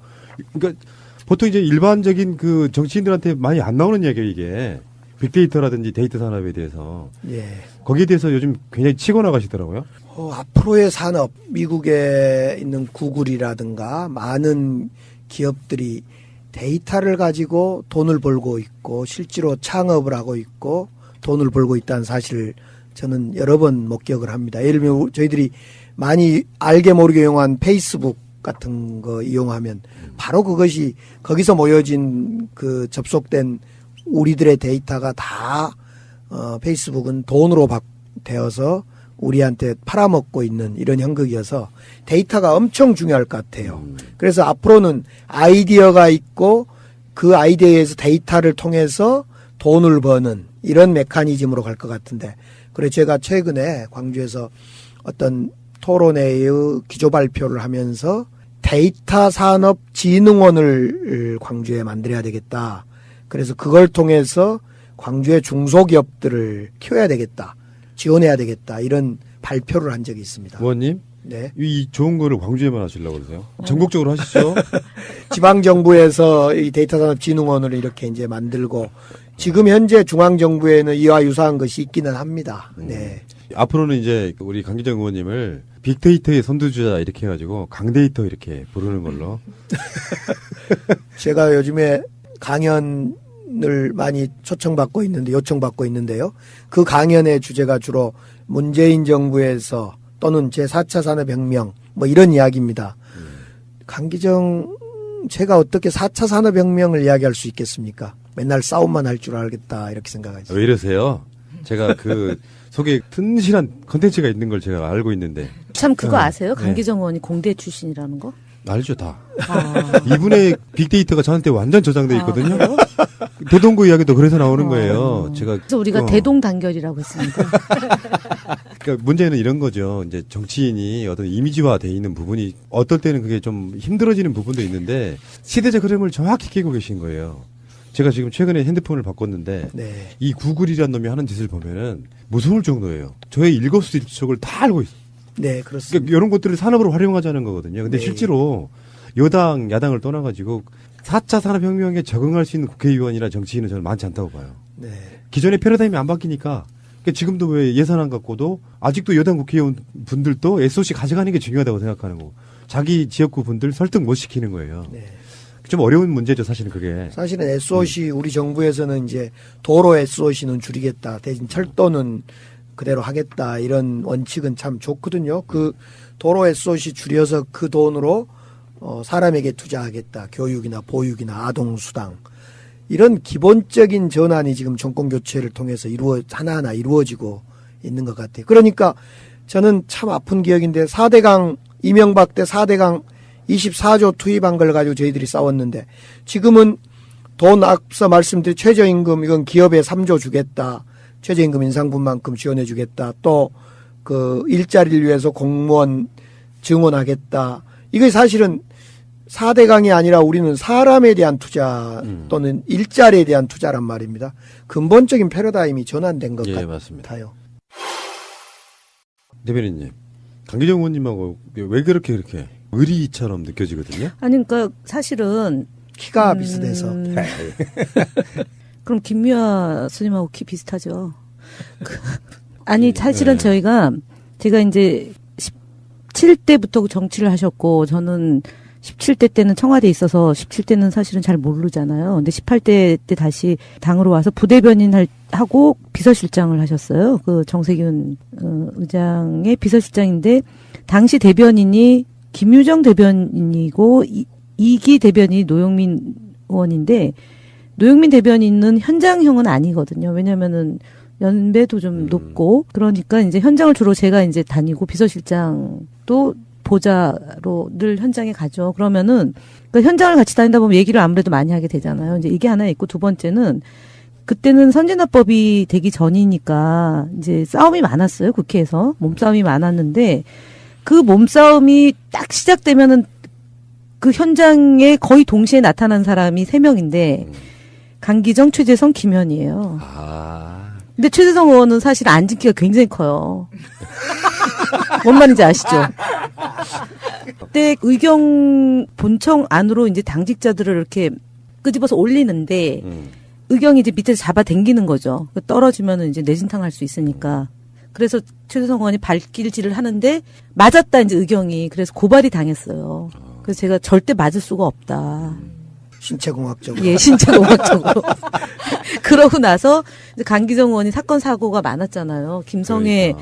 그러니까 보통 이제 일반적인 그 정치인들한테 많이 안 나오는 이야기예요, 이게. 빅데이터라든지 데이터 산업에 대해서. 예. 거기에 대해서 요즘 굉장히 치고 나가시더라고요. 앞으로의 산업, 미국에 있는 구글이라든가 많은 기업들이 데이터를 가지고 돈을 벌고 있고 실제로 창업을 하고 있고 돈을 벌고 있다는 사실을 저는 여러 번 목격을 합니다. 예를 들면 저희들이 많이 알게 모르게 이용한 페이스북 같은 거 이용하면 바로 그것이 거기서 모여진 그 접속된 우리들의 데이터가 다 페이스북은 돈으로 되어서 우리한테 팔아먹고 있는 이런 형국이어서 데이터가 엄청 중요할 것 같아요. 그래서 앞으로는 아이디어가 있고 그 아이디어에서 데이터를 통해서 돈을 버는 이런 메커니즘으로 갈 것 같은데. 그래 제가 최근에 광주에서 어떤 토론회의 기조 발표를 하면서 데이터 산업 진흥원을 광주에 만들어야 되겠다. 그래서 그걸 통해서 광주의 중소기업들을 키워야 되겠다. 지원해야 되겠다. 이런 발표를 한 적이 있습니다. 의원님? 네. 이 좋은 거를 광주에만 하시려고 그러세요? 전국적으로 하시죠? 지방정부에서 이 데이터 산업 진흥원을 이렇게 이제 만들고 지금 현재 중앙정부에는 이와 유사한 것이 있기는 합니다. 네. 앞으로는 이제 우리 강기정 의원님을 빅데이터의 선두주자 이렇게 해가지고 강데이터 이렇게 부르는 걸로. 제가 요즘에 강연을 많이 초청받고 있는데 요청받고 있는데요. 그 강연의 주제가 주로 문재인 정부에서 또는 제4차 산업혁명 뭐 이런 이야기입니다. 강기정 제가 어떻게 4차 산업혁명을 이야기할 수 있겠습니까? 맨날 싸움만 할 줄 알겠다 이렇게 생각하죠. 왜 이러세요? 제가 그 속에 튼실한 컨텐츠가 있는 걸 제가 알고 있는데. 참 그거 아세요? 네. 강기정 의원이 공대 출신이라는 거? 알죠 다. 이분의 빅데이터가 저한테 완전 저장돼 있거든요. 대동구 이야기도 그래서 나오는 거예요. 제가 그래서 우리가 대동단결이라고 했습니다. 그러니까 문제는 이런 거죠. 이제 정치인이 어떤 이미지화 돼 있는 부분이 어떨 때는 그게 좀 힘들어지는 부분도 있는데 시대적 흐름을 정확히 깨고 계신 거예요. 제가 지금 최근에 핸드폰을 바꿨는데 네. 이 구글이라는 놈이 하는 짓을 보면은 무서울 정도예요. 저의 일거수일투족을 다 알고 있어요. 네, 그렇습니다. 그러니까 이런 것들을 산업으로 활용하자는 거거든요. 근데 네. 실제로 여당, 야당을 떠나가지고 4차 산업혁명에 적응할 수 있는 국회의원이나 정치인은 저는 많지 않다고 봐요. 네. 기존의 패러다임이 안 바뀌니까 그러니까 지금도 왜 예산안 갖고도 아직도 여당 국회의원 분들도 SOC 가져가는 게 중요하다고 생각하는 거고 자기 지역구 분들 설득 못 시키는 거예요. 네. 좀 어려운 문제죠, 사실은 그게. 사실은 SOC 우리 정부에서는 이제 도로 SOC는 줄이겠다. 대신 철도는 그대로 하겠다. 이런 원칙은 참 좋거든요. 그 도로 SOC 줄여서 그 돈으로 사람에게 투자하겠다. 교육이나 보육이나 아동수당. 이런 기본적인 전환이 지금 정권 교체를 통해서 하나하나 이루어지고 있는 것 같아요. 그러니까 저는 참 아픈 기억인데 4대강 이명박 때 4대강 24조 투입한 걸 가지고 저희들이 싸웠는데 지금은 돈 앞서 말씀드린 최저임금 이건 기업에 3조 주겠다. 최저임금 인상분만큼 지원해 주겠다. 또 그 일자리를 위해서 공무원 증원하겠다. 이게 사실은 4대강이 아니라 우리는 사람에 대한 투자 또는 일자리에 대한 투자란 말입니다. 근본적인 패러다임이 전환된 것 같아요. 맞습니다. 대변인님, 강기정 의원님하고 왜 그렇게 의리처럼 느껴지거든요? 아니, 그러니까 사실은 키가 비슷해서. 그럼 김미화 스님하고 키 비슷하죠. 아니, 사실은 제가 이제 17대부터 정치를 하셨고, 저는 17대 때는 청와대에 있어서 17대는 사실은 잘 모르잖아요. 근데 18대 때 다시 당으로 와서 부대변인 하고 비서실장을 하셨어요. 그 정세균 의장의 비서실장인데, 당시 대변인이 김유정 대변인이고, 이기 대변인이 노영민 의원인데, 노영민 대변인은 현장형은 아니거든요. 왜냐면은 연배도 좀 높고, 그러니까 이제 현장을 주로 제가 이제 다니고 비서실장도 보좌로 늘 현장에 가죠. 그러면은 그 현장을 같이 다니다 보면 얘기를 아무래도 많이 하게 되잖아요. 이제 이게 하나 있고 두 번째는 그때는 선진화법이 되기 전이니까 이제 싸움이 많았어요. 국회에서 몸싸움이 많았는데 그 몸싸움이 딱 시작되면은 그 현장에 거의 동시에 나타난 사람이 3명인데 강기정, 최재성, 김현이에요. 근데 최재성 의원은 사실 앉은 키가 굉장히 커요. 뭔 말인지 아시죠? 그때 의경 본청 안으로 이제 당직자들을 이렇게 끄집어서 올리는데 의경이 이제 밑에서 잡아 당기는 거죠. 떨어지면은 이제 내진탕 할 수 있으니까. 그래서 최재성 의원이 발길질을 하는데 맞았다 이제 의경이. 그래서 고발이 당했어요. 그래서 제가 절대 맞을 수가 없다. 신체공학적으로. 예, 신체공학적으로. 그러고 나서 이제 강기정 의원이 사건 사고가 많았잖아요. 김성애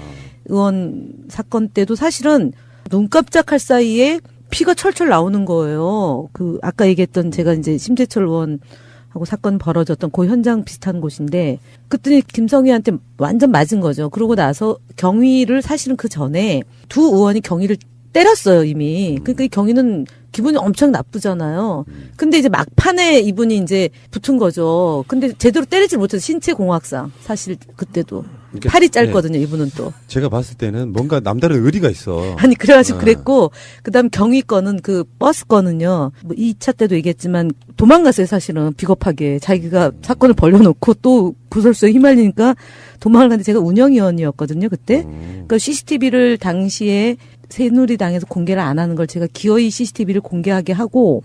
의원 사건 때도 사실은 눈 깜짝할 사이에 피가 철철 나오는 거예요. 그 아까 얘기했던 제가 이제 심재철 의원하고 사건 벌어졌던 그 현장 비슷한 곳인데 그랬더니 김성애한테 완전 맞은 거죠. 그러고 나서 경위를 사실은 그 전에 두 의원이 경위를 때렸어요, 이미. 그러니까 이 경위는 기분이 엄청 나쁘잖아요. 근데 이제 막판에 이분이 이제 붙은 거죠. 근데 제대로 때리질 못해서 신체 공학상 사실 그때도 그러니까, 팔이 짧거든요, 이분은 또. 제가 봤을 때는 뭔가 남다른 의리가 있어. 아니, 그래가지고 그랬고, 그 다음 경위 거는 그 버스 거는요, 뭐 2차 때도 얘기했지만 도망갔어요, 사실은. 비겁하게. 자기가 사건을 벌려놓고 또 구설수에 휘말리니까 도망을 갔는데 제가 운영위원이었거든요, 그때. 그러니까 CCTV를 당시에 새누리당에서 공개를 안 하는 걸 제가 기어이 CCTV를 공개하게 하고,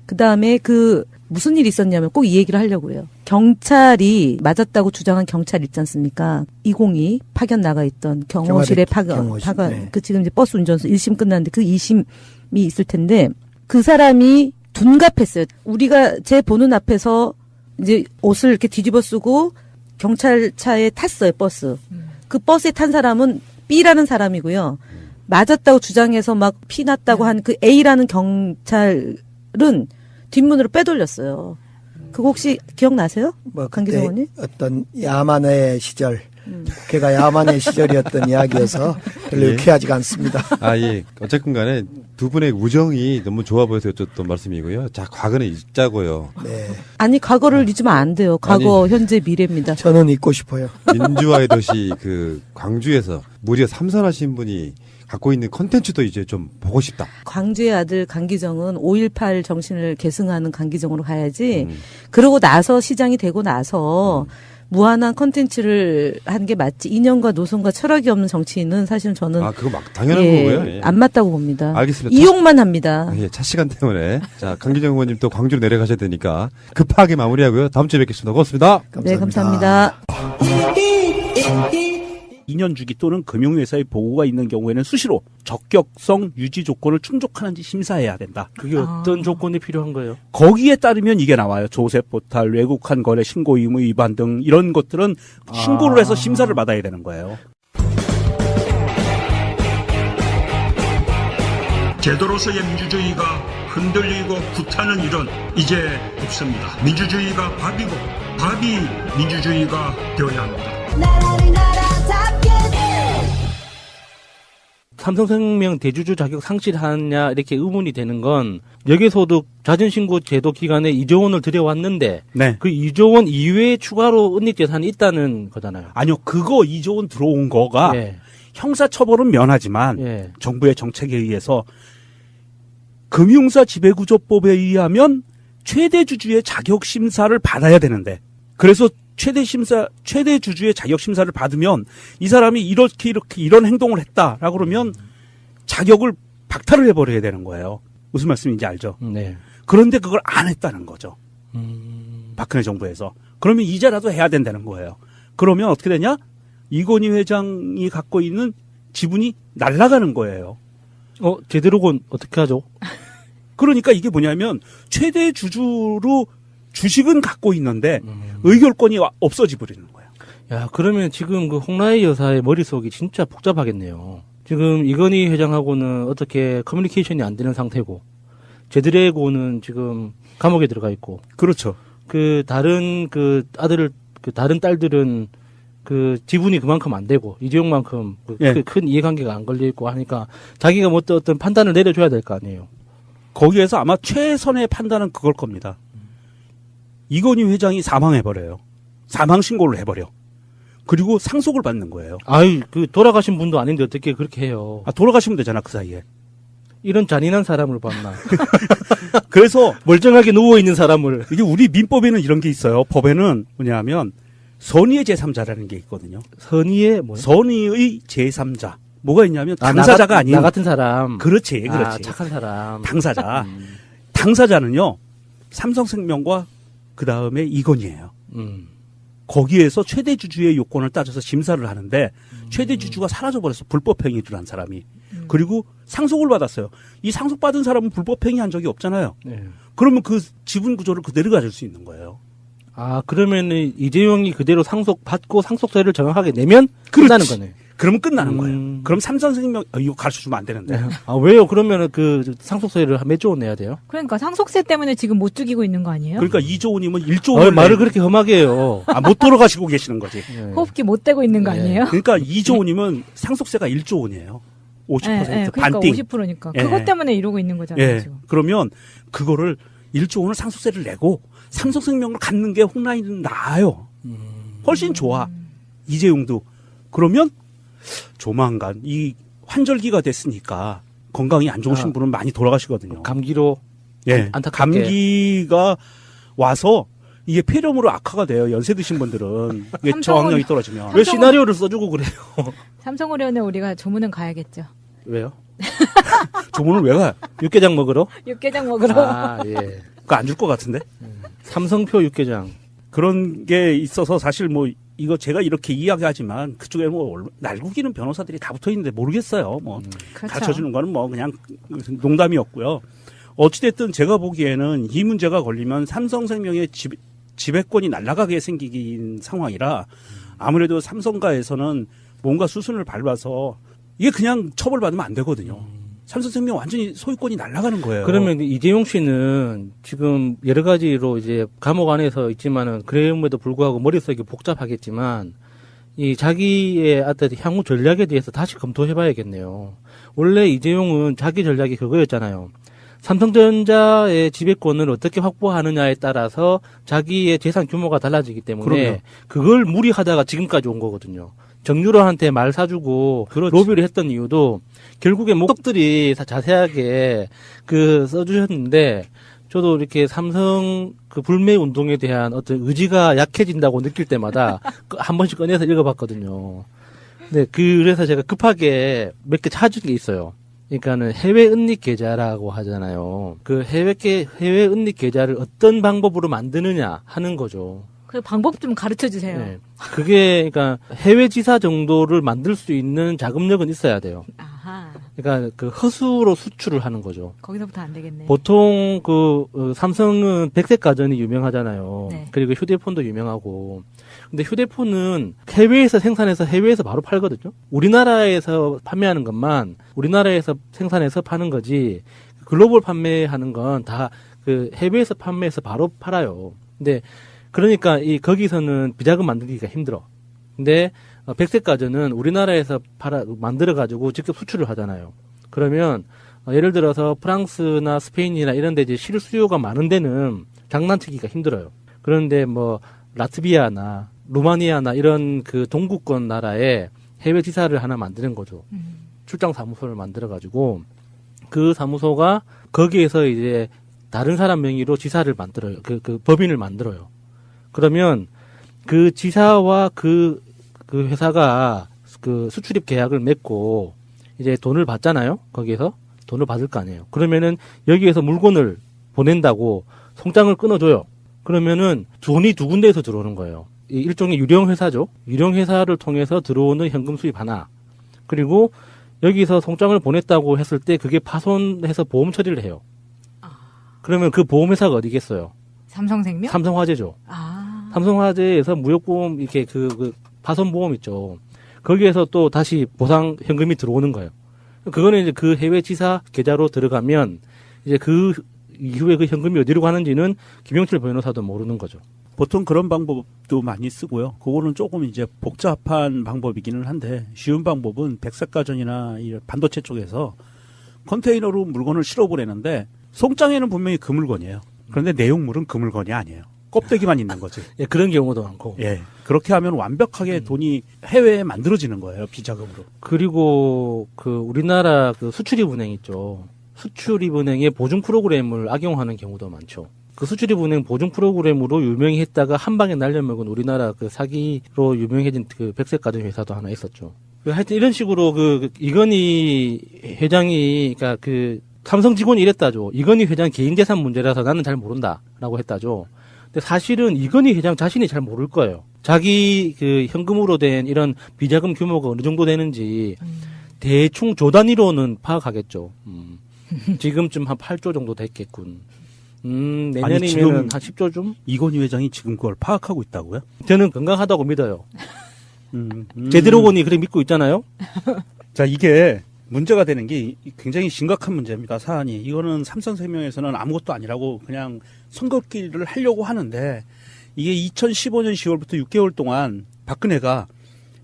그 다음에 무슨 일이 있었냐면 꼭 이 얘기를 하려고 해요. 경찰이 맞았다고 주장한 경찰 있지 않습니까? 202 파견 나가 있던 경호실에 파견. 네. 그 지금 이제 버스 운전수 1심 끝났는데 그 2심이 있을 텐데 그 사람이 둔갑했어요. 우리가 제 보는 앞에서 이제 옷을 이렇게 뒤집어 쓰고 경찰차에 탔어요, 버스. 그 버스에 탄 사람은 B라는 사람이고요. 맞았다고 주장해서 막 피 났다고 한 그 A라는 경찰은 뒷문으로 빼돌렸어요. 그거 혹시 기억나세요? 뭐 강기정 의원님? 어떤 야만의 시절, 국회가 야만의 시절이었던 이야기여서 별로 예. 유쾌하지가 않습니다. 아, 예. 어쨌든 간에 두 분의 우정이 너무 좋아 보여서 여쭙던 말씀이고요. 자, 과거는 잊자고요. 네. 아니, 과거를 잊으면 안 돼요. 과거, 현재, 미래입니다. 저는 잊고 싶어요. 민주화의 도시 광주에서 무려 삼선하신 분이 갖고 있는 컨텐츠도 이제 좀 보고 싶다. 광주의 아들 강기정은 5.18 정신을 계승하는 강기정으로 가야지. 그러고 나서 시장이 되고 나서 무한한 컨텐츠를 한 게 맞지. 이념과 노선과 철학이 없는 정치인은 사실은 저는 그거 막 당연한 거고요. 예. 안 맞다고 봅니다. 알겠습니다. 이용만 합니다. 예, 차 시간 때문에. 자, 강기정 의원님 또 광주로 내려가셔야 되니까 급하게 마무리하고요. 다음 주에 뵙겠습니다. 고맙습니다. 네, 감사합니다. 2년 주기 또는 금융회사의 보고가 있는 경우에는 수시로 적격성 유지 조건을 충족하는지 심사해야 된다. 그게 어떤 조건이 필요한 거예요? 거기에 따르면 이게 나와요. 조세 포탈, 외국한 거래 신고 의무 위반 등 이런 것들은 신고를 해서 심사를 받아야 되는 거예요. 제도로서의 민주주의가 흔들리고 구타는 일은 이제 없습니다. 민주주의가 밥이고 밥이 민주주의가 되어야 합니다. 삼성생명 대주주 자격 상실하냐 이렇게 의문이 되는 건 여기서도 자진신고 제도 기간에 2조 원을 들여왔는데 네. 그 2조 원 이외에 추가로 은닉재산이 있다는 거잖아요. 아니요. 그거 2조 원 들어온 거가 형사처벌은 면하지만 정부의 정책에 의해서 금융사 지배구조법에 의하면 최대 주주의 자격 심사를 받아야 되는데 그래서 최대 주주의 자격 심사를 받으면 이 사람이 이렇게 이런 행동을 했다라고 그러면 자격을 박탈을 해버려야 되는 거예요. 무슨 말씀인지 알죠? 네. 그런데 그걸 안 했다는 거죠. 박근혜 정부에서. 그러면 이자라도 해야 된다는 거예요. 그러면 어떻게 되냐? 이건희 회장이 갖고 있는 지분이 날아가는 거예요. 제대로건 어떻게 하죠? 그러니까 이게 뭐냐면 최대 주주로 주식은 갖고 있는데 의결권이 없어져 버리는 거예요. 야, 그러면 지금 그 홍라희 여사의 머릿속이 진짜 복잡하겠네요. 지금 이건희 회장하고는 어떻게 커뮤니케이션이 안 되는 상태고 제드래곤은 지금 감옥에 들어가 있고. 그렇죠. 다른 다른 딸들은 지분이 그만큼 안 되고 이재용만큼 큰 이해관계가 안 걸려 있고 하니까 자기가 뭐 어떤 판단을 내려줘야 될 거 아니에요. 거기에서 아마 최선의 판단은 그걸 겁니다. 이건희 회장이 사망해버려요. 사망 신고를 해버려. 그리고 상속을 받는 거예요. 돌아가신 분도 아닌데 어떻게 그렇게 해요? 돌아가시면 되잖아, 그 사이에. 이런 잔인한 사람을 봤나. 그래서 멀쩡하게 누워있는 사람을. 이게 우리 민법에는 이런 게 있어요. 법에는 뭐냐면 선의의 제3자라는 게 있거든요. 선의의 뭐요? 선의의 제3자. 뭐가 있냐면 당사자가 아닌 나 같은 사람. 그렇지. 착한 사람. 당사자. 당사자는요. 삼성생명과 그 다음에 이건희예요. 거기에서 최대 주주의 요건을 따져서 심사를 하는데 최대 주주가 사라져버렸어. 불법행위를 한 사람이. 그리고 상속을 받았어요. 이 상속받은 사람은 불법행위 한 적이 없잖아요. 네. 그러면 그 지분 구조를 그대로 가질 수 있는 거예요. 그러면은 이재용이 그대로 상속받고 상속세를 정확하게 내면 끝나는 거네. 그러면 끝나는 거예요. 그럼 삼성생명 이거 가르쳐주면 안 되는데. 왜요? 그러면은 상속세를 몇 조 원 내야 돼요? 그러니까 상속세 때문에 지금 못 죽이고 있는 거 아니에요? 그러니까 2조 원이면 1조 원을 말을 그렇게 험하게 해요. 못 돌아가시고 계시는 거지. 호흡기 못 대고 있는 거 아니에요? 그러니까 2조 원이면 상속세가 1조 원이에요. 50% 그러니까 반띵. 50%니까. 예. 그것 때문에 이러고 있는 거잖아요. 예. 지금. 그러면 그거를 1조 원을 상속세를 내고 삼성생명으로 갖는 게 홍라인은 나아요. 훨씬 좋아. 이재용도. 그러면 조만간 이 환절기가 됐으니까 건강이 안 좋으신 분은 많이 돌아가시거든요. 감기로 예. 안타깝게. 감기가 와서 이게 폐렴으로 악화가 돼요. 연세 드신 분들은. 이게 저항력이 떨어지면. 왜 시나리오를 써주고 그래요? 삼성의료원에 우리가 조문은 가야겠죠. 왜요? 조문을 왜 가요? 육개장 먹으러? 육개장 먹으러. 아, 예. 그거 안 줄 것 같은데? 삼성표 육개장. 그런 게 있어서 사실 뭐 이거 제가 이렇게 이야기하지만 그쪽에 뭐 날고기는 변호사들이 다 붙어 있는데 모르겠어요. 뭐 그렇죠. 가르쳐 주는 거는 뭐 그냥 농담이었고요. 어찌됐든 제가 보기에는 이 문제가 걸리면 삼성생명의 지배권이 날아가게 생긴 상황이라 아무래도 삼성가에서는 뭔가 수순을 밟아서 이게 그냥 처벌받으면 안 되거든요. 삼성생명 완전히 소유권이 날아가는 거예요. 그러면 이재용 씨는 지금 여러 가지로 이제 감옥 안에서 있지만은 그럼에도 불구하고 머릿속이 복잡하겠지만 이 자기의 어떤 향후 전략에 대해서 다시 검토해봐야겠네요. 원래 이재용은 자기 전략이 그거였잖아요. 삼성전자의 지배권을 어떻게 확보하느냐에 따라서 자기의 재산 규모가 달라지기 때문에 그럼요. 그걸 무리하다가 지금까지 온 거거든요. 정유라한테 말 사주고 로비를 했던 이유도 결국에 목적들이 다 자세하게 써주셨는데 저도 이렇게 삼성 그 불매 운동에 대한 어떤 의지가 약해진다고 느낄 때마다 한 번씩 꺼내서 읽어봤거든요. 네, 그래서 제가 급하게 몇 개 찾은 게 있어요. 그러니까는 해외 은닉 계좌라고 하잖아요. 그 해외 은닉 계좌를 어떤 방법으로 만드느냐 하는 거죠. 그 방법 좀 가르쳐 주세요. 네. 그게 그러니까 해외 지사 정도를 만들 수 있는 자금력은 있어야 돼요. 아하. 그러니까 그 허수로 수출을 하는 거죠. 거기서부터 안 되겠네. 보통 삼성은 백색 가전이 유명하잖아요. 네. 그리고 휴대폰도 유명하고. 근데 휴대폰은 해외에서 생산해서 해외에서 바로 팔거든요. 우리나라에서 판매하는 것만 우리나라에서 생산해서 파는 거지 글로벌 판매하는 건 다 그 해외에서 판매해서 바로 팔아요. 근데 그러니까 거기서는 비자금 만들기가 힘들어. 근데 백색 가전은 우리나라에서 만들어 가지고 직접 수출을 하잖아요. 그러면 예를 들어서 프랑스나 스페인이나 이런 데 이제 실수요가 많은 데는 장난치기가 힘들어요. 그런데 뭐 라트비아나 루마니아나 이런 그 동구권 나라에 해외 지사를 하나 만드는 거죠. 출장 사무소를 만들어 가지고 그 사무소가 거기에서 이제 다른 사람 명의로 지사를 만들어요. 그 법인을 만들어요. 그러면 그 지사와 그 회사가 그 수출입 계약을 맺고 이제 돈을 받잖아요. 거기에서 돈을 받을 거 아니에요. 그러면은 여기에서 물건을 보낸다고 송장을 끊어줘요. 그러면은 돈이 두 군데에서 들어오는 거예요. 이 일종의 유령 회사죠. 유령 회사를 통해서 들어오는 현금 수입 하나. 그리고 여기서 송장을 보냈다고 했을 때 그게 파손해서 보험 처리를 해요. 그러면 그 보험회사가 어디겠어요? 삼성생명? 삼성화재죠. 아. 삼성화재에서 무역보험 이렇게 그 파손보험 있죠. 거기에서 또 다시 보상 현금이 들어오는 거예요. 그거는 이제 그 해외 지사 계좌로 들어가면 이제 그 이후에 그 현금이 어디로 가는지는 김영철 변호사도 모르는 거죠. 보통 그런 방법도 많이 쓰고요. 그거는 조금 이제 복잡한 방법이기는 한데 쉬운 방법은 백색가전이나 이 반도체 쪽에서 컨테이너로 물건을 실어보내는데 송장에는 분명히 그 물건이에요. 그런데 내용물은 그 물건이 아니에요. 껍데기만 있는 거지. 예, 그런 경우도 많고. 예. 그렇게 하면 완벽하게 돈이 해외에 만들어지는 거예요. 비자금으로. 그리고 우리나라 수출입은행 있죠. 수출입은행의 보증 프로그램을 악용하는 경우도 많죠. 그 수출입은행 보증 프로그램으로 유명했다가 한 방에 날려먹은 우리나라 사기로 유명해진 백색가전 회사도 하나 있었죠. 하여튼 이런 식으로 이건희 회장이 그러니까 삼성 직원이 이랬다죠. 이건희 회장 개인 재산 문제라서 나는 잘 모른다라고 했다죠. 근데 사실은 이건희 회장 자신이 잘 모를 거예요. 자기 현금으로 된 이런 비자금 규모가 어느 정도 되는지 대충 조 단위로는 파악하겠죠. 지금쯤 한 8조 정도 됐겠군. 내년이면 한 10조쯤? 이건희 회장이 지금 그걸 파악하고 있다고요? 저는 건강하다고 믿어요. 제대로 보니 그래 믿고 있잖아요. 자, 이게 문제가 되는 게 굉장히 심각한 문제입니다. 사안이. 이거는 삼성생명에서는 아무것도 아니라고 그냥 선긋기를 하려고 하는데 이게 2015년 10월부터 6개월 동안 박근혜가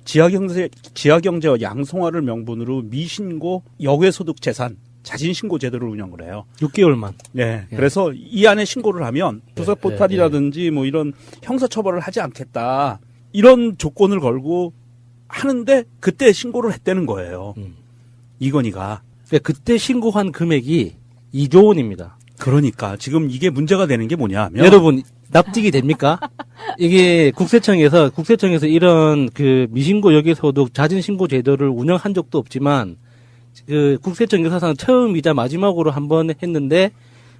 지하경제와 양성화를 명분으로 미신고 역외소득 재산 자진신고 제도를 운영을 해요. 6개월만. 네. 예. 그래서 이 안에 신고를 하면 조사포탈이라든지 뭐 이런 형사처벌을 하지 않겠다. 이런 조건을 걸고 하는데 그때 신고를 했다는 거예요. 이건희가. 그때 신고한 금액이 2조 원입니다. 그러니까 지금 이게 문제가 되는 게 뭐냐 하면 여러분 납득이 됩니까? 이게 국세청에서 이런 그 미신고 역외소득 자진신고 제도를 운영한 적도 없지만 그 국세청 역사상 처음이자 마지막으로 한 번 했는데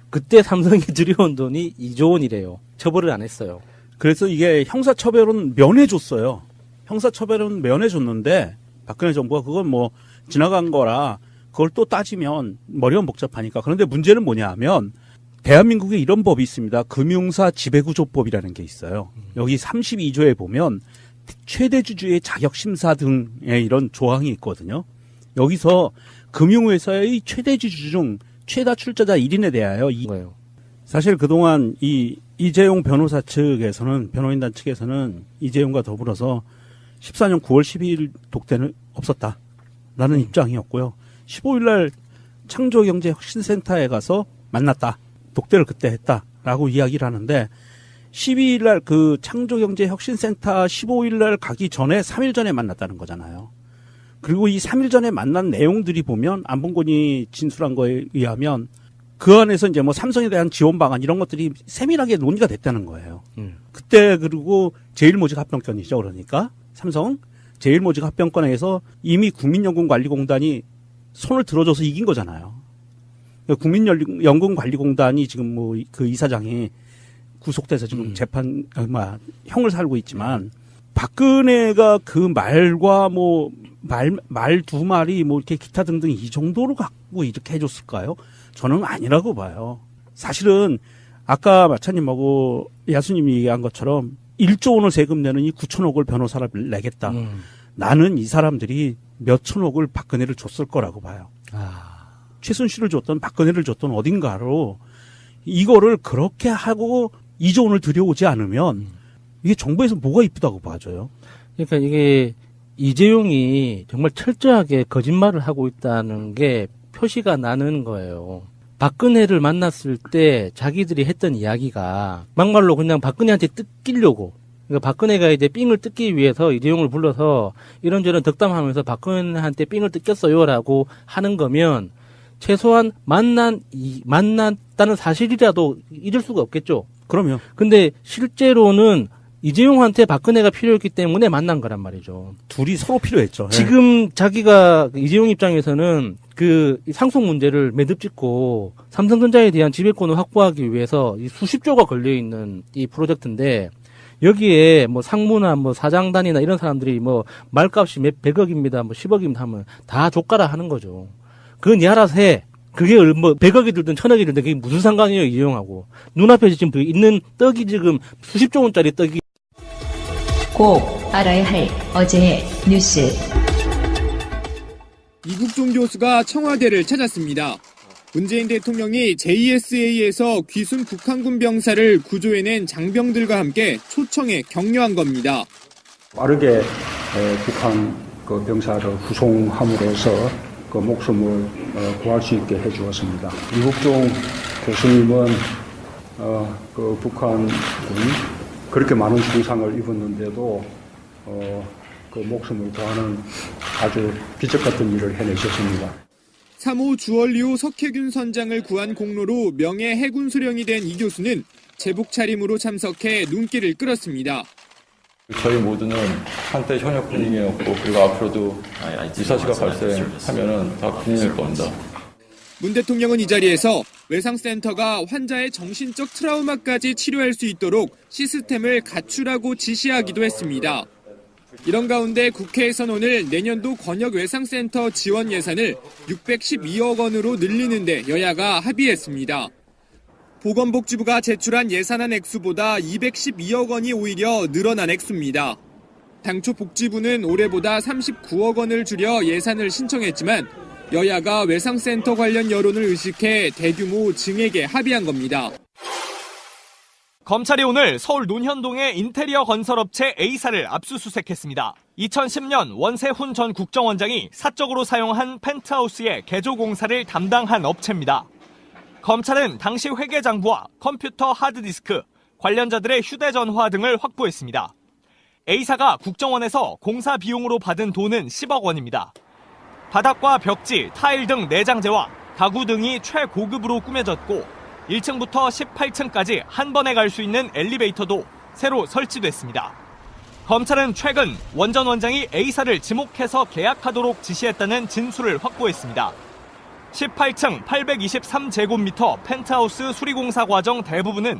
그때 삼성이 들여온 돈이 2조 원이래요. 처벌을 안 했어요. 그래서 이게 형사처벌은 면해줬어요. 형사처벌은 면해줬는데 박근혜 정부가 그건 뭐 지나간 거라 그걸 또 따지면 머리가 복잡하니까. 그런데 문제는 뭐냐 하면 대한민국에 이런 법이 있습니다. 금융사 지배구조법이라는 게 있어요. 여기 32조에 보면 최대 주주의 자격심사 등의 이런 조항이 있거든요. 여기서 금융회사의 최대 주주 중 최다 출자자 1인에 대하여 사실 그동안 이재용 변호사 측에서는 변호인단 측에서는 이재용과 더불어서 14년 9월 12일 독대는 없었다라는 입장이었고요. 15일 날 창조경제혁신센터에 가서 만났다. 독대를 그때 했다라고 이야기를 하는데 12일 날 그 창조경제혁신센터 15일 날 가기 전에 3일 전에 만났다는 거잖아요. 그리고 이 3일 전에 만난 내용들이 보면 안봉건이 진술한 거에 의하면 그 안에서 이제 뭐 삼성에 대한 지원 방안 이런 것들이 세밀하게 논의가 됐다는 거예요. 그때 그리고 제일모직 합병권이죠. 그러니까 삼성 제일모직 합병권에서 이미 국민연금관리공단이 손을 들어줘서 이긴 거잖아요. 국민연금관리공단이 지금 뭐 그 이사장이 구속돼서 지금 형을 살고 있지만 박근혜가 그 말과 뭐 말 두 마리 뭐 이렇게 기타 등등 이 정도로 갖고 이렇게 해줬을까요? 저는 아니라고 봐요. 사실은 아까 마차님하고 야수님이 얘기한 것처럼 1조 원을 세금 내는 이 9천억을 변호사를 내겠다. 나는 이 사람들이 몇 천억을 박근혜를 줬을 거라고 봐요. 최순실을 줬던 박근혜를 줬던 어딘가로 이거를 그렇게 하고 2조 원을 들여오지 않으면 이게 정부에서 뭐가 이쁘다고 봐줘요. 그러니까 이게 이재용이 정말 철저하게 거짓말을 하고 있다는 게 표시가 나는 거예요. 박근혜를 만났을 때 자기들이 했던 이야기가 막말로 그냥 박근혜한테 뜯기려고. 그러니까 박근혜가 이제 삥을 뜯기 위해서 이재용을 불러서 이런저런 덕담하면서 박근혜한테 삥을 뜯겼어요라고 하는 거면 최소한 만났다는 사실이라도 잊을 수가 없겠죠. 그럼요. 근데 실제로는 이재용한테 박근혜가 필요했기 때문에 만난 거란 말이죠. 둘이 서로 필요했죠. 지금 자기가 이재용 입장에서는 그 상속 문제를 매듭짓고 삼성전자에 대한 지배권을 확보하기 위해서 이 수십조가 걸려 있는 이 프로젝트인데 여기에 뭐 상무나 뭐 사장단이나 이런 사람들이 뭐 말값이 몇 백억입니다, 뭐 10억입니다 하면 다 족가라 하는 거죠. 그건 니 알아서 해. 그게 뭐 100억이 들든 1000억이 들든 그게 무슨 상관이에요, 이재용하고. 눈앞에 지금 있는 떡이 지금 수십조 원짜리 떡이. 꼭 알아야 할 어제의 뉴스. 이국종 교수가 청와대를 찾았습니다. 문재인 대통령이 JSA에서 귀순 북한군 병사를 구조해낸 장병들과 함께 초청해 격려한 겁니다. 빠르게 북한 그 병사를 후송함으로써 그 목숨을 구할 수 있게 해주었습니다. 이국종 교수님은 그 북한군 그렇게 많은 중상을 입었는데도 그 목숨을 구하는 아주 기적 같은 일을 해내셨습니다. 3호 주얼리호 석혜균 선장을 구한 공로로 명예 해군 수령이 된 이 교수는 제복 차림으로 참석해 눈길을 끌었습니다. 저희 모두는 한때 현역 군인이었고 그리고 앞으로도 이 사시가 발생하면은 다 군인일 겁니다. 문 대통령은 이 자리에서 외상센터가 환자의 정신적 트라우마까지 치료할 수 있도록 시스템을 갖추라고 지시하기도 했습니다. 이런 가운데 국회에서는 오늘 내년도 권역외상센터 지원 예산을 612억 원으로 늘리는 데 여야가 합의했습니다. 보건복지부가 제출한 예산안 액수보다 212억 원이 오히려 늘어난 액수입니다. 당초 복지부는 올해보다 39억 원을 줄여 예산을 신청했지만 여야가 외상센터 관련 여론을 의식해 대규모 증액에 합의한 겁니다. 검찰이 오늘 서울 논현동의 인테리어 건설업체 A사를 압수수색했습니다. 2010년 원세훈 전 국정원장이 사적으로 사용한 펜트하우스의 개조 공사를 담당한 업체입니다. 검찰은 당시 회계장부와 컴퓨터 하드디스크, 관련자들의 휴대전화 등을 확보했습니다. A사가 국정원에서 공사 비용으로 받은 돈은 10억 원입니다. 바닥과 벽지, 타일 등 내장재와 가구 등이 최고급으로 꾸며졌고 1층부터 18층까지 한 번에 갈 수 있는 엘리베이터도 새로 설치됐습니다. 검찰은 최근 원 전 원장이 A사를 지목해서 계약하도록 지시했다는 진술을 확보했습니다. 18층 823제곱미터 펜트하우스 수리공사 과정 대부분은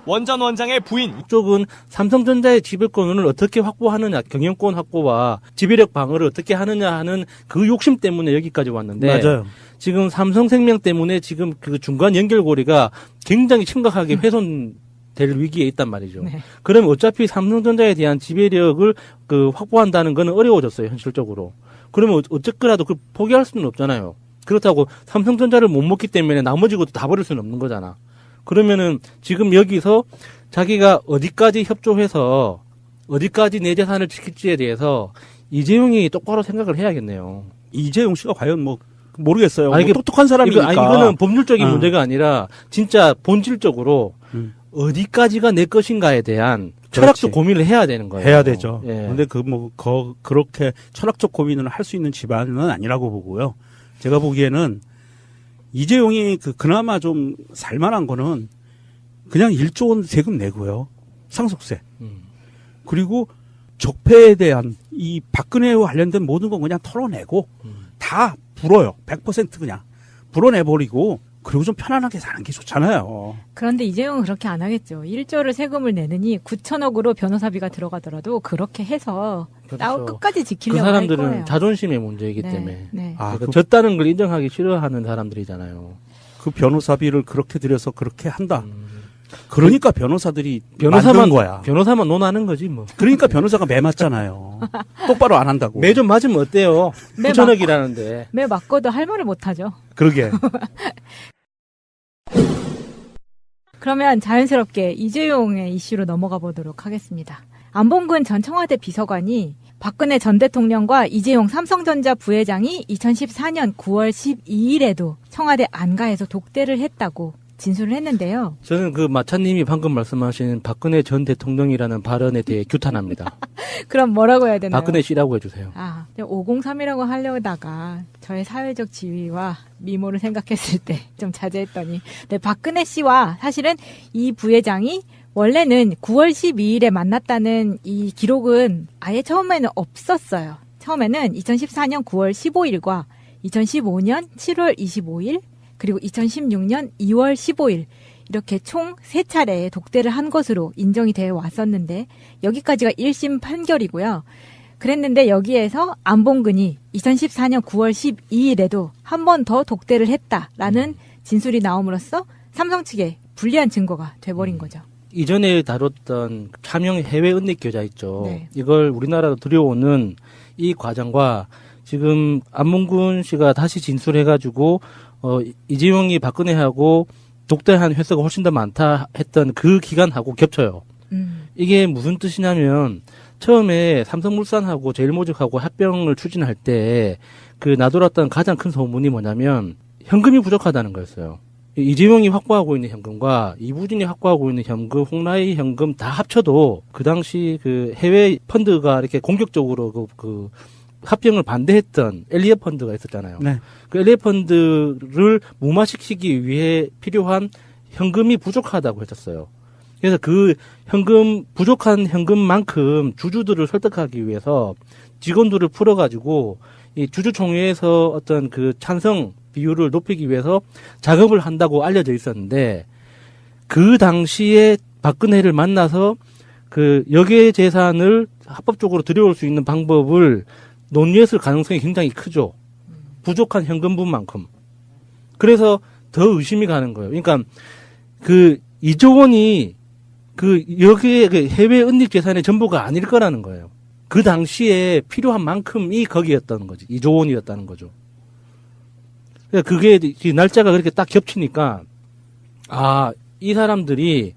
원 전 원장의 부인 쪽은 삼성전자의 지배권을 어떻게 확보하느냐, 경영권 확보와 지배력 방어를 어떻게 하느냐 하는 그 욕심 때문에 여기까지 왔는데 맞아요. 지금 삼성생명 때문에 지금 그 중간 연결고리가 굉장히 심각하게 훼손될 위기에 있단 말이죠. 네. 그러면 어차피 삼성전자에 대한 지배력을 확보한다는 것은 어려워졌어요, 현실적으로. 그러면 어쨌거라도 그걸 포기할 수는 없잖아요. 그렇다고 삼성전자를 못 먹기 때문에 나머지 것도 다 버릴 수는 없는 거잖아. 그러면은 지금 여기서 자기가 어디까지 협조해서 어디까지 내 재산을 지킬지에 대해서 이재용이 똑바로 생각을 해야겠네요. 이재용 씨가 과연 모르겠어요. 이게 똑똑한 사람이니까. 이거는 법률적인 문제가 아니라 진짜 본질적으로 어디까지가 내 것인가에 대한 철학적 고민을 해야 되는 거예요. 해야 되죠. 예. 근데 그렇게 철학적 고민을 할 수 있는 집안은 아니라고 보고요. 제가 보기에는 이재용이 그나마 좀 살만한 거는 그냥 1조 원 세금 내고요. 상속세. 그리고 적폐에 대한 이 박근혜와 관련된 모든 건 그냥 털어내고 다 불어요. 100% 그냥 불어내버리고 그리고 좀 편안하게 사는 게 좋잖아요. 그런데 이재용은 그렇게 안 하겠죠. 1조를 세금을 내느니 9천억으로 변호사비가 들어가더라도 그렇게 해서 그렇죠. 끝까지 지키려고 그 할 사람들은 거예요. 자존심의 문제이기 네, 때문에 네. 그러니까 졌다는 걸 인정하기 싫어하는 사람들이잖아요. 그 변호사비를 그렇게 들여서 그렇게 한다. 그러니까 변호사들이 만든 거야. 변호사만 논하는 거지 뭐. 그러니까 변호사가 매 맞잖아요. 똑바로 안 한다고. 매 좀 맞으면 어때요? 9천억이라는데. 매 맞고도 할 말을 못 하죠. 그러게. 그러면 자연스럽게 이재용의 이슈로 넘어가 보도록 하겠습니다. 안봉근 전 청와대 비서관이 박근혜 전 대통령과 이재용 삼성전자 부회장이 2014년 9월 12일에도 청와대 안가에서 독대를 했다고 진술을 했는데요. 저는 마차님이 방금 말씀하신 박근혜 전 대통령이라는 발언에 대해 규탄합니다. 그럼 뭐라고 해야 되나요? 박근혜 씨라고 해주세요. 503이라고 하려다가 저의 사회적 지위와 미모를 생각했을 때 좀 자제했더니 박근혜 씨와 사실은 이 부회장이 원래는 9월 12일에 만났다는 이 기록은 아예 처음에는 없었어요. 처음에는 2014년 9월 15일과 2015년 7월 25일 그리고 2016년 2월 15일 이렇게 총 3차례 독대를 한 것으로 인정이 되어 왔었는데 여기까지가 1심 판결이고요. 그랬는데 여기에서 안봉근이 2014년 9월 12일에도 한 번 더 독대를 했다라는 진술이 나옴으로써 삼성 측에 불리한 증거가 돼버린 거죠. 이전에 다뤘던 차명 해외 은닉 계좌 있죠. 네. 이걸 우리나라로 들여오는 이 과정과 지금 안봉근 씨가 다시 진술해가지고 이재용이 박근혜하고 독대한 횟수가 훨씬 더 많다 했던 그 기간하고 겹쳐요. 이게 무슨 뜻이냐면 처음에 삼성물산하고 제일모직하고 합병을 추진할 때 나돌았던 가장 큰 소문이 뭐냐면 현금이 부족하다는 거였어요. 이재용이 확보하고 있는 현금과 이부진이 확보하고 있는 현금, 홍라의 현금 다 합쳐도 그 당시 해외 펀드가 이렇게 공격적으로 합병을 반대했던 엘리엇 펀드가 있었잖아요. 네. 그 엘리엇 펀드를 무마시키기 위해 필요한 현금이 부족하다고 했었어요. 그래서 그 부족한 현금만큼 주주들을 설득하기 위해서 직원들을 풀어가지고 이 주주총회에서 어떤 찬성 비율을 높이기 위해서 작업을 한다고 알려져 있었는데 그 당시에 박근혜를 만나서 역의 재산을 합법적으로 들여올 수 있는 방법을 논의했을 가능성이 굉장히 크죠. 부족한 현금분만큼. 그래서 더 의심이 가는 거예요. 그러니까 2조 원이 여기에 해외 은닉 재산의 전부가 아닐 거라는 거예요. 그 당시에 필요한 만큼이 거기였다는 거지. 2조 원이었다는 거죠. 그러니까 그게 날짜가 그렇게 딱 겹치니까 이 사람들이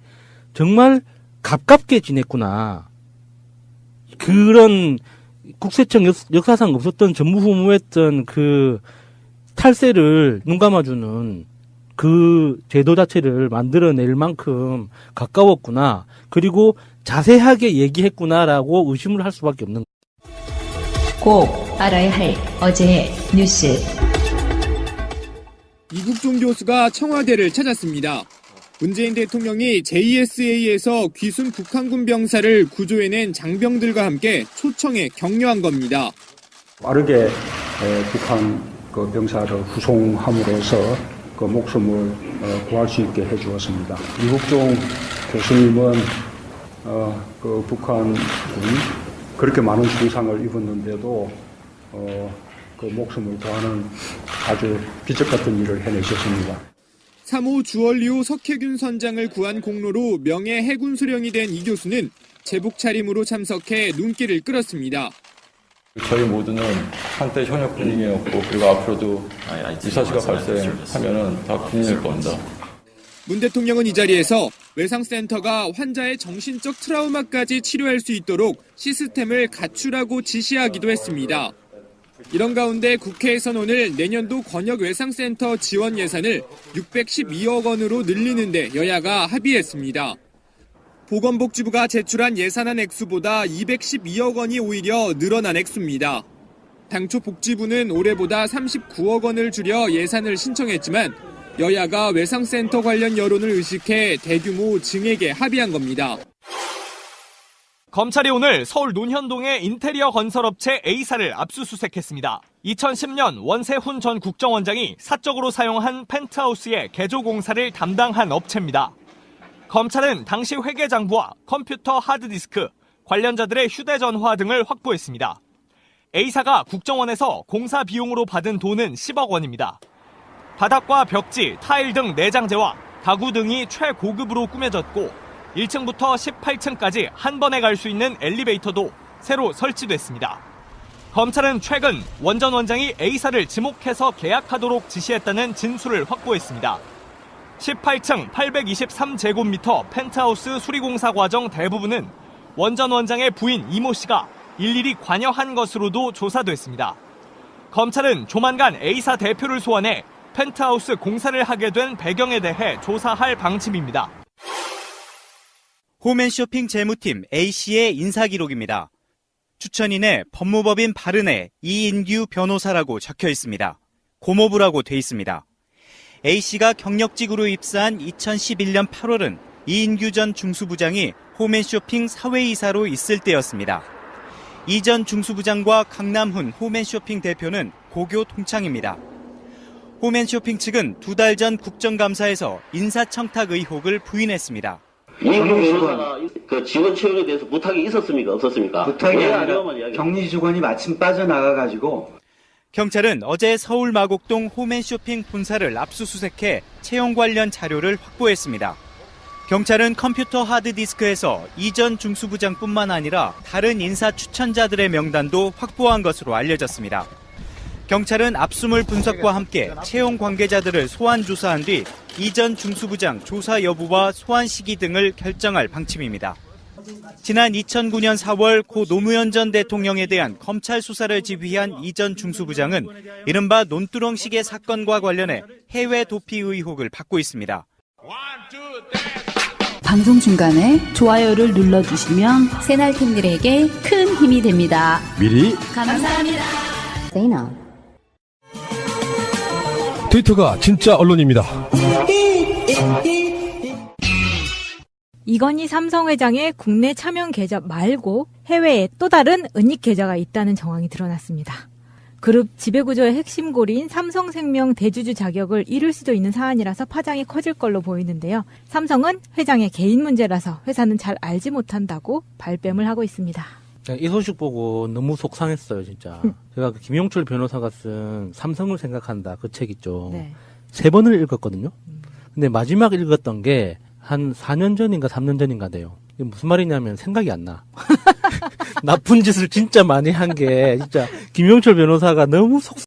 정말 가깝게 지냈구나. 그런 국세청 역사상 없었던 전무후무했던 그 탈세를 눈 감아주는 그 제도 자체를 만들어낼 만큼 가까웠구나. 그리고 자세하게 얘기했구나라고 의심을 할 수밖에 없는 꼭 알아야 할 어제의 뉴스. 이국종 교수가 청와대를 찾았습니다. 문재인 대통령이 JSA에서 귀순 북한군 병사를 구조해낸 장병들과 함께 초청해 격려한 겁니다. 빠르게 북한 그 병사를 후송함으로써 그 목숨을 구할 수 있게 해주었습니다. 이국종 교수님은 그 북한군 그렇게 많은 중상을 입었는데도 그 목숨을 구하는 아주 기적 같은 일을 해내셨습니다. 3호 주얼리호 석혜균 선장을 구한 공로로 명예 해군 소령이 된 이 교수는 제복 차림으로 참석해 눈길을 끌었습니다. 저희 모두는 한때 현역 군인이었고 그리고 앞으로도 유사시가 발생하면은 다 군인일 겁니다. 문 대통령은 이 자리에서 외상센터가 환자의 정신적 트라우마까지 치료할 수 있도록 시스템을 갖추라고 지시하기도 했습니다. 이런 가운데 국회에선 오늘 내년도 권역외상센터 지원 예산을 612억 원으로 늘리는 데 여야가 합의했습니다. 보건복지부가 제출한 예산안 액수보다 212억 원이 오히려 늘어난 액수입니다. 당초 복지부는 올해보다 39억 원을 줄여 예산을 신청했지만 여야가 외상센터 관련 여론을 의식해 대규모 증액에 합의한 겁니다. 검찰이 오늘 서울 논현동의 인테리어 건설업체 A사를 압수수색했습니다. 2010년 원세훈 전 국정원장이 사적으로 사용한 펜트하우스의 개조 공사를 담당한 업체입니다. 검찰은 당시 회계장부와 컴퓨터 하드디스크, 관련자들의 휴대전화 등을 확보했습니다. A사가 국정원에서 공사 비용으로 받은 돈은 10억 원입니다. 바닥과 벽지, 타일 등 내장재와 가구 등이 최고급으로 꾸며졌고 1층부터 18층까지 한 번에 갈 수 있는 엘리베이터도 새로 설치됐습니다. 검찰은 최근 원 전 원장이 A사를 지목해서 계약하도록 지시했다는 진술을 확보했습니다. 18층 823제곱미터 펜트하우스 수리공사 과정 대부분은 원 전 원장의 부인 이모 씨가 일일이 관여한 것으로도 조사됐습니다. 검찰은 조만간 A사 대표를 소환해 펜트하우스 공사를 하게 된 배경에 대해 조사할 방침입니다. 홈앤쇼핑 재무팀 A씨의 인사기록입니다. 추천인에 법무법인 바른의 이인규 변호사라고 적혀 있습니다. 고모부라고 돼 있습니다. A씨가 경력직으로 입사한 2011년 8월은 이인규 전 중수부장이 홈앤쇼핑 사회이사로 있을 때였습니다. 이 전 중수부장과 강남훈 홈앤쇼핑 대표는 고교 동창입니다. 홈앤쇼핑 측은 2달 전 국정감사에서 인사청탁 의혹을 부인했습니다. 이인규 변호사가 그 지원 채용에 대해서 부탁이 있었습니까? 없었습니까? 부탁이 아니라 격리직원이 마침 빠져나가가지고 경찰은 어제 서울 마곡동 홈앤쇼핑 본사를 압수수색해 채용 관련 자료를 확보했습니다. 경찰은 컴퓨터 하드디스크에서 이 전 중수부장뿐만 아니라 다른 인사 추천자들의 명단도 확보한 것으로 알려졌습니다. 경찰은 압수물 분석과 함께 채용 관계자들을 소환 조사한 뒤 이 전 중수부장 조사 여부와 소환 시기 등을 결정할 방침입니다. 지난 2009년 4월 고 노무현 전 대통령에 대한 검찰 수사를 지휘한 이 전 중수부장은 이른바 논두렁시계 사건과 관련해 해외 도피 의혹을 받고 있습니다. 방송 중간에 좋아요를 눌러주시면 새날팀들에게 큰 힘이 됩니다. 미리 감사합니다. 트위터가 진짜 언론입니다. 이건희 삼성 회장의 국내 차명 계좌 말고 해외에 또 다른 은닉 계좌가 있다는 정황이 드러났습니다. 그룹 지배구조의 핵심 고리인 삼성생명 대주주 자격을 잃을 수도 있는 사안이라서 파장이 커질 걸로 보이는데요. 삼성은 회장의 개인 문제라서 회사는 잘 알지 못한다고 발뺌을 하고 있습니다. 이 소식 보고 너무 속상했어요, 진짜. 제가 그 김용철 변호사가 쓴 삼성을 생각한다 그 책 있죠. 네. 3번을 읽었거든요. 근데 마지막 읽었던 게 한 4년 전인가 3년 전인가 돼요. 이게 무슨 말이냐면 생각이 안 나. 나쁜 짓을 진짜 많이 한 게 진짜 김용철 변호사가 너무